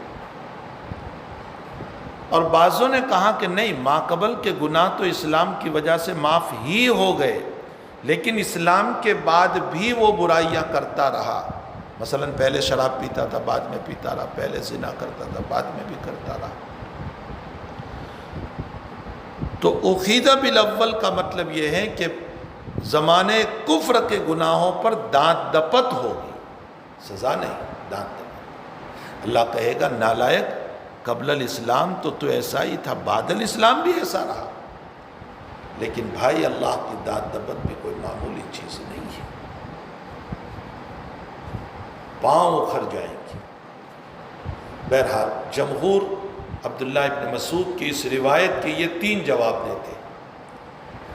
اور بعضوں نے کہا کہ نہیں، ماقبل کے گناہ تو اسلام کی وجہ سے معاف ہی ہو گئے، لیکن اسلام کے بعد بھی وہ برائیاں کرتا رہا۔ مثلا پہلے شراب پیتا تھا، بعد میں پیتا رہا، پہلے زنا کرتا تھا، بعد میں بھی کرتا رہا۔ تو اخیدہ بالاول کا مطلب یہ ہے کہ زمانے کفر کے گناہوں پر دانت دپت ہوگی، سزا نہیں، دانت دپت۔ اللہ کہے گا نالائق، قبل الاسلام تو ایسا ہی تھا، بعد الاسلام بھی ایسا رہا۔ لیکن بھائی اللہ کی دانت دپت بھی کوئی معمولی چیز نہیں ہے، پاؤں اکھڑ جائیں گی۔ بہرحال جمہور عبداللہ ابن مسعود کی اس روایت کے یہ 3 جواب دیتے ہیں،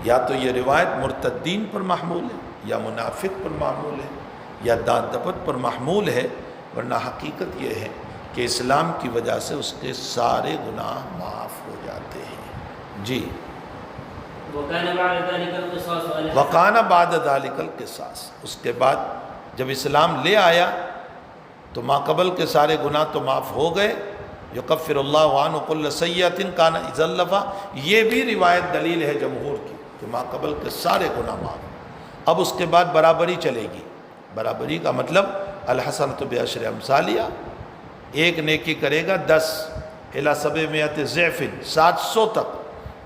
یا تو یہ روایت مرتدین پر محمول ہے، یا منافق پر محمول ہے، یا دانت دپت پر محمول ہے، ورنہ حقیقت یہ ہے کہ اسلام کی وجہ سے اس کے سارے گناہ معاف ہو جاتے ہیں۔ جی وَكَانَ بَعْدَ ذَلِكَ الْقِصَاصُ وَقَانَ بَعْدَ ذَلِكَ الْقِصَاص، اس کے بعد جب اسلام لے آیا تو ماقبل کے سارے گناہ تو معاف ہو گئے۔ یکفر اللہ عنہ کل سیئۃ کان اذا لفا، یہ بھی روایت دلیل ہے جمہور کی کہ ماقبل کے سارے گناہ معاف۔ اب اس کے بعد برابری چلے گی۔ برابری کا مطلب الحسنۃ بعشر امثالہا، ایک نیکی کرے گا 10 الی 700 ضعف، 700 تک،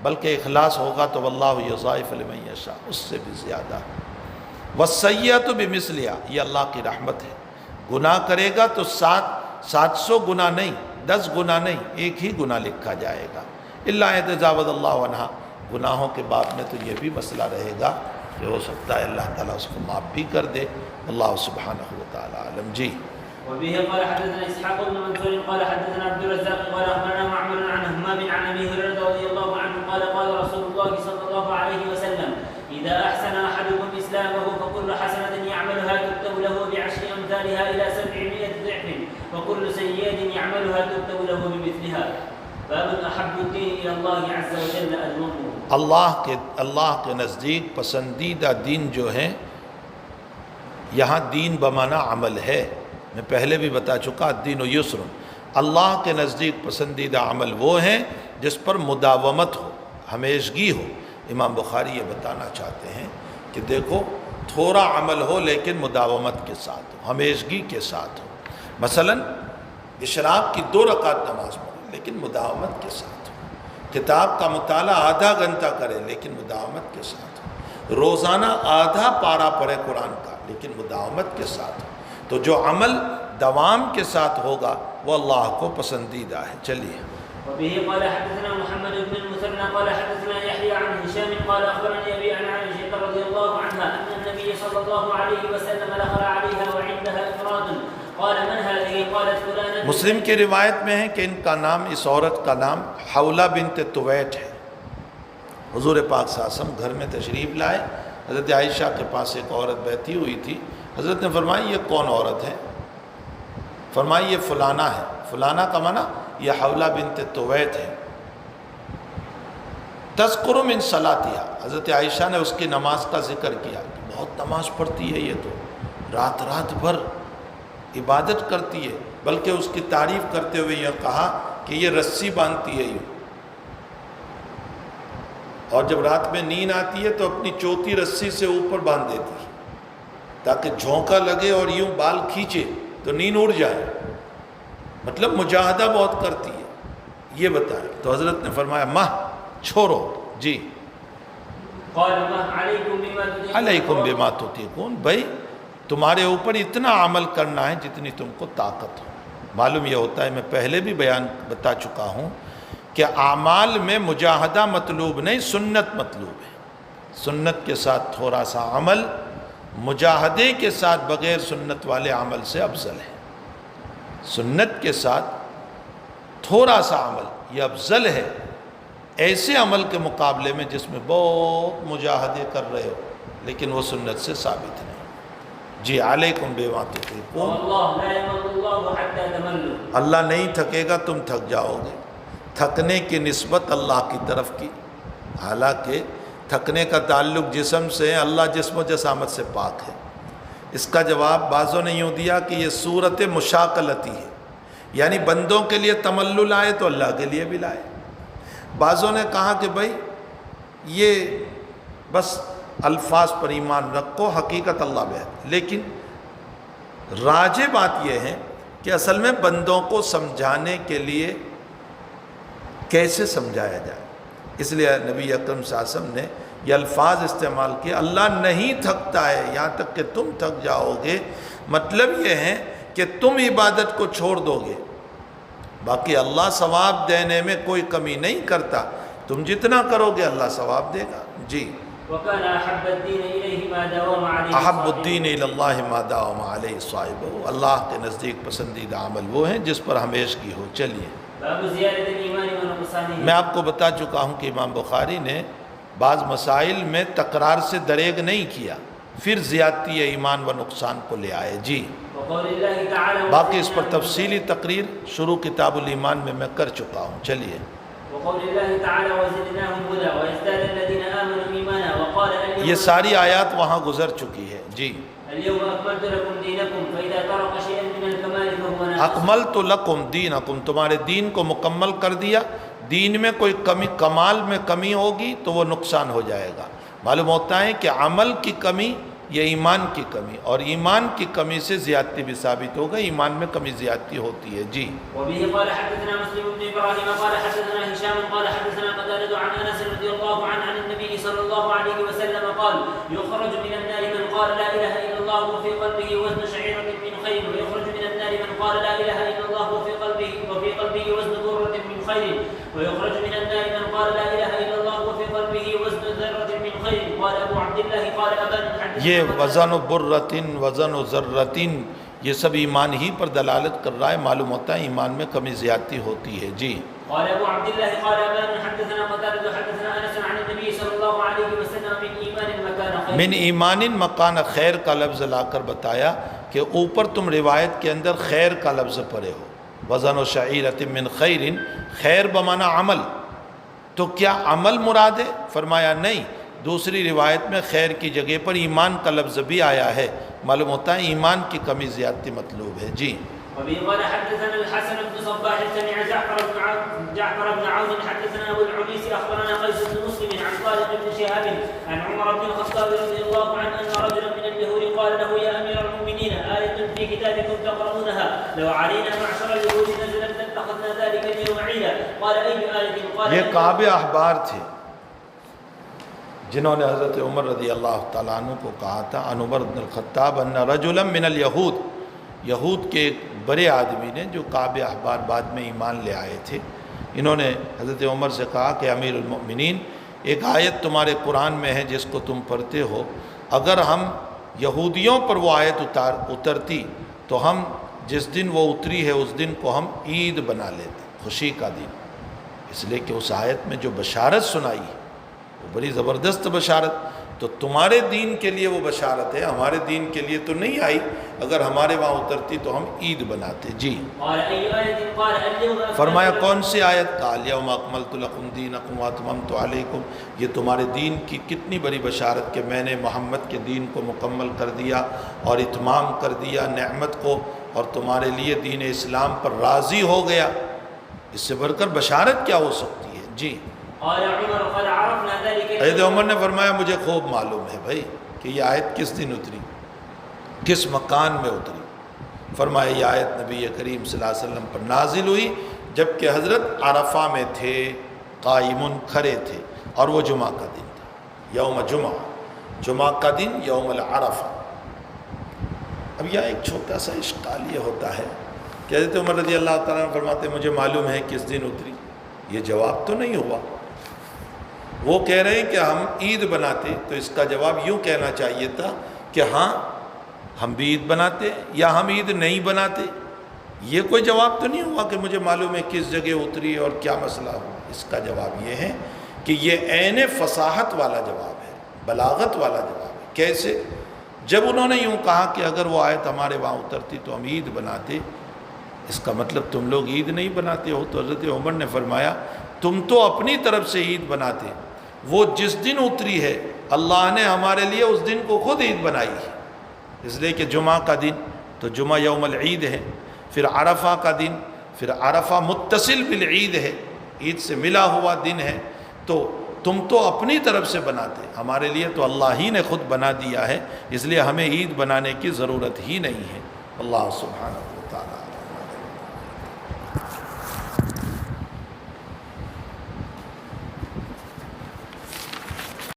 بلکہ اخلاص ہوگا تو واللہ یضاعف لمن یشاء، اس سے بھی زیادہ۔ والسیئۃ بمثلہا، یہ اللہ کی رحمت ہے، گناہ کرے گا تو 700 گناہ نہیں، 10 گناہ نہیں، ایک ہی گناہ لکھا جائے گا۔ الا یتجاوز اللہ عنہا، گناہوں کے باب میں تو یہ بھی مسئلہ رہے گا کہ ہو سکتا ہے اللہ تعالیٰ اس کو معاف بھی کر دے۔ اللہ سبحانہ وتعالی عالم۔ جی وبه قال حدثنا اسحاق بن منصور قال حدثنا عبد الرزاق قال اخبرنا معمر عن همام عن ابي هريره رضي الله عنه قال قال رسول الله صلى الله عليه وسلم اذا احسن احدكم اسلامه فكل حسنه يعملها تكتب له بعشر امثالها الى 700 ضعف وكل سيئه يعملها تكتب له بمثلها باب احب الدين الى الله عز وجل ادومه۔ اللہ کے نزدیک پسندیدہ دین جو ہیں، یہاں دین بمعنی عمل ہے، میں پہلے بھی بتا چکا الدین یسر، اللہ کے نزدیک پسندیدہ عمل وہ ہیں جس پر مداومت ہو، ہمیشگی ہو۔ امام بخاری یہ بتانا چاہتے ہیں کہ دیکھو تھوڑا عمل ہو لیکن مداومت کے ساتھ ہو، ہمیشگی کے ساتھ ہو۔ مثلا اشراق کی 2 رکعت نماز پڑھے لیکن مداومت کے ساتھ ہو، کتاب کا مطالعہ آدھا گھنٹہ کرے لیکن مداومت کے ساتھ ہو، روزانہ آدھا پارہ پڑھے قرآن کا لیکن مداومت کے ساتھ ہو۔ تو جو عمل دوام کے ساتھ ہوگا وہ اللہ کو پسندیدہ ہے۔ چلیے وبه قال حدثنا محمد بن المثنى قال حدثنا يحيى عن هشام قال اخبرني ابي عن عائشه رضي الله عنها ان النبي صلى الله عليه وسلم دخل عليها وعندها افراد قال من هذه قالت فلانه۔ مسلم کی روایت میں ہے کہ ان کا نام، اس عورت کا نام حولہ بنت طویٹ ہے۔ حضور پاک صلی اللہ علیہ وسلم گھر میں تشریف لائے، حضرت عائشہ کے پاس ایک عورت بیٹھی ہوئی تھی۔ حضرت نے فرمایا یہ کون عورت ہے؟ فرمایا یہ فلانہ ہے۔ فلانہ کا معنی یہ حولہ بنت طویت ہے۔ تذکر من صلاتها، حضرت عائشہ نے اس کی نماز کا ذکر کیا کہ بہت نماز پڑھتی ہے، یہ تو رات بھر عبادت کرتی ہے، بلکہ اس کی تعریف کرتے ہوئے یہ کہا کہ یہ رسی باندھتی ہے یوں، اور جب رات میں نیند آتی ہے تو اپنی چوتھی رسی سے اوپر باندھ دیتی ہے تاکہ جھونکا لگے اور یوں بال کھینچے تو نیند اڑ جائے، مطلب مجاہدہ بہت کرتی ہے، یہ بتائیں۔ تو حضرت نے فرمایا ماہ چھوڑو۔ جی قال ما علیکم بما تطیقون، علیکم بما تطیقون، بھائی تمہارے اوپر اتنا عمل کرنا ہے جتنی تم کو طاقت ہو۔ معلوم یہ ہوتا ہے، میں پہلے بھی بتا چکا ہوں کہ اعمال میں مجاہدہ مطلوب نہیں، سنت مطلوب ہے۔ سنت کے ساتھ تھوڑا سا عمل مجاہدے کے ساتھ بغیر سنت والے عمل سے افضل ہے۔ سنت کے ساتھ تھوڑا سا عمل یہ افضل ہے ایسے عمل کے مقابلے میں جس میں بہت مجاہدے کر رہے ہو لیکن وہ سنت سے ثابت نہیں. جی علیکم بما تطیقون. والله لا يمل الله حتى تملوا. اللہ نہیں تھکے گا تم تھک جاؤ گے. تھکنے کی نسبت اللہ کی طرف کی، حالانکہ تھکنے کا تعلق جسم سے ہے، اللہ جسم و جسامت سے پاک ہے. اس کا جواب بعضوں نے یوں دیا کہ یہ صورت مشاکلتی ہے، یعنی بندوں کے لیے تملل آئے تو اللہ کے لیے بھی لائے. بعضوں نے کہا کہ بھائی یہ بس الفاظ پر ایمان رکھو، حقیقت اللہ بہت. لیکن راجح بات یہ ہے کہ اصل میں بندوں کو سمجھانے کے لیے کیسے سمجھایا جائے، اس لیے نبی اکرم صلی اللہ علیہ وسلم نے یہ الفاظ استعمال کیے. اللہ نہیں تھکتا ہے یہاں تک کہ تم تھک جاؤ گے. مطلب یہ ہے کہ تم عبادت کو چھوڑ دو گے، باقی اللہ ثواب دینے میں کوئی کمی نہیں کرتا. تم جتنا کرو گے اللہ ثواب دے گا. جی وكان احب الدين اليه ما داوم عليه احب الدین الی اللہ ما داوم علیہ صاحبہ. اللہ کے نزدیک پسندیدہ عمل وہ ہیں جس پر ہمیشگی ہو. چلیے باب زيادة الإيمان ونقصانه. میں آپ کو بتا چکا ہوں کہ امام بخاری نے بعض مسائل میں تکرار سے دریغ نہیں کیا، پھر زیادتی ایمان و نقصان کو لے آئے. جی وقول الله تعالى باقی اس پر تفصیلی تقریر شروع کتاب الایمان میں کر چکا ہوں. چلیے وقول الله تعالى وزدناهم هدى ويزداد الذين آمنوا إيمانا وقال اليوم یہ ساری آیات وہاں گزر چکی ہے. جی اليوم أكملت لكم دينكم فإذا ترك شيئا من الكمال فهو ناقص. اکملت لکم دینکم، تمہارے دین کو مکمل کر دیا. دین میں کوئی کمی، کمال میں کمی ہوگی تو وہ نقصان ہو جائے گا. معلوم ہوتا ہے کہ عمل کی کمی یہ ایمان کی کمی، اور ایمان کی کمی سے زیادتی بھی ثابت ہوگا. ایمان میں کمی زیادتی ہوتی ہے. جی وبه قال حدثنا مسلم بن إبراهيم قال حدثنا هشام قال حدثنا قتادة عن أنس رضي الله عنه عن النبي صلى الله عليه وسلم قال يخرج من النار من قال لا إله إلا الله وفي قلبه وزن شعيرة من خير، ويخرج من النار من قال لا إله إلا الله وفي قلبه وزن ذرة من خير، ويخرج من النار من قال لا إله إلا الله وفي قلبه وزن ذرة من خير. قال أبو عبد الله قال أبان حدثنا یہ وزن و برتن، وزن و ذرتن، یہ سب ایمان ہی پر دلالت کر رہا ہے. معلوم ہوتا ہے ایمان میں کمی زیادتی ہوتی ہے. جی قال ابو عبد الله قال ابان حدثنا قتادة حدثنا انس عن النبي صلى الله عليه وسلم من ایمان مکان خیر. من ایمان مکان خیر کا لفظ لا کر بتایا کہ اوپر تم روایت کے اندر خیر کا لفظ پڑھے ہو. وزن و شعیرۃ من خیر، خیر بمعنی عمل، تو کیا عمل مراد ہے؟ فرمایا نہیں. دوسری روایت میں خیر کی جگہ پر ایمان کا لفظ بھی آیا ہے. معلوم ہوتا ہے ایمان کی کمی زیادتی مطلوب ہے. جی وبه قال حدثنا الحسن بن صباح سمع جعفر بن عون حدثنا ابو العليس اخبرنا قيس بن مسلم عن طارق بن شهاب عن عمر بن الخطاب رضي الله عنه ان رجلا من اليهود قال له يا امير المؤمنين آية في كتابكم تقرؤونها لو علينا معشر اليهود نزلت لاتخذنا ذلك اليوم عيدا. قال اي آية؟ قال یہ کعب احبار تھے جنہوں نے حضرت عمر رضی اللہ تعالیٰ عنہ کو کہا تھا، ان عمر بن الخطاب ان رجلا من الیہود، یہود کے ایک بڑے آدمی نے جو کعب احبار بعد میں ایمان لے آئے تھے، انہوں نے حضرت عمر سے کہا کہ امیر المؤمنین ایک آیت تمہارے قرآن میں ہے جس کو تم پڑھتے ہو، اگر ہم یہودیوں پر وہ آیت اترتی تو ہم جس دن وہ اتری ہے اس دن کو ہم عید بنا لیتے، خوشی کا دن، اس لیے کہ اس آیت میں جو بشارت سنائی ہے وہ بڑی زبردست بشارت. تو تمہارے دین کے لیے وہ بشارت ہے، ہمارے دین کے لیے تو نہیں آئی. اگر ہمارے وہاں اترتی تو ہم عید بناتے. جی قال اي آية؟ قال اليوم فرمایا کون سی آیت؟ قال الیوم اکملت لکم دینکم واتممت علیکم. یہ تمہارے دین کی کتنی بڑی بشارت کہ میں نے محمد کے دین کو مکمل کر دیا اور اتمام کر دیا نعمت کو، اور تمہارے لیے دین اسلام پر راضی ہو گیا. اس سے بڑھ کر بشارت کیا ہو سکتی ہے. جی قال عمر قد عرفنا ذلك. حضرت عمر نے فرمایا مجھے خوب معلوم ہے بھائی کہ یہ آیت کس دن اتری، کس مکان میں اتری. فرمایا یہ آیت نبی کریم صلی اللہ علیہ وسلم پر نازل ہوئی جبکہ حضرت عرفہ میں تھے، قائمون کھڑے تھے، اور وہ جمعہ کا دن تھا، یوم جمعہ، جمعہ کا دن یوم العرفہ. اب یہاں ایک چھوٹا سا اشکال یہ ہوتا ہے کہ حضرت عمر رضی اللہ تعالیٰ عنہ فرماتے مجھے معلوم ہے کس دن اتری. یہ جواب تو نہیں ہوا. وہ کہہ رہے ہیں کہ ہم عید بناتے، تو اس کا جواب یوں کہنا چاہیے تھا کہ ہاں ہم بھی عید بناتے یا ہم عید نہیں بناتے. یہ کوئی جواب تو نہیں ہوا کہ مجھے معلوم ہے کس جگہ اتری اور کیا مسئلہ ہوا. اس کا جواب یہ ہے کہ یہ عین فصاحت والا جواب ہے، بلاغت والا جواب ہے کیسے؟ جب انہوں نے یوں کہا کہ اگر وہ آیت ہمارے وہاں اترتی تو ہم عید بناتے، اس کا مطلب تم لوگ عید نہیں بناتے ہو؟ تو حضرت عمر نے فرمایا تم تو اپنی طرف سے عید بناتے، وہ جس دن اتری ہے اللہ نے ہمارے لیے اس دن کو خود عید بنائی ہے، اس لیے کہ جمعہ کا دن تو جمعہ یوم العید ہے، پھر عرفہ کا دن، پھر عرفہ متصل بالعید ہے، عید سے ملا ہوا دن ہے، تو تم تو اپنی طرف سے بناتے، ہمارے لیے تو اللہ ہی نے خود بنا دیا ہے، اس لیے ہمیں عید بنانے کی ضرورت ہی نہیں ہے۔ اللہ سبحانہ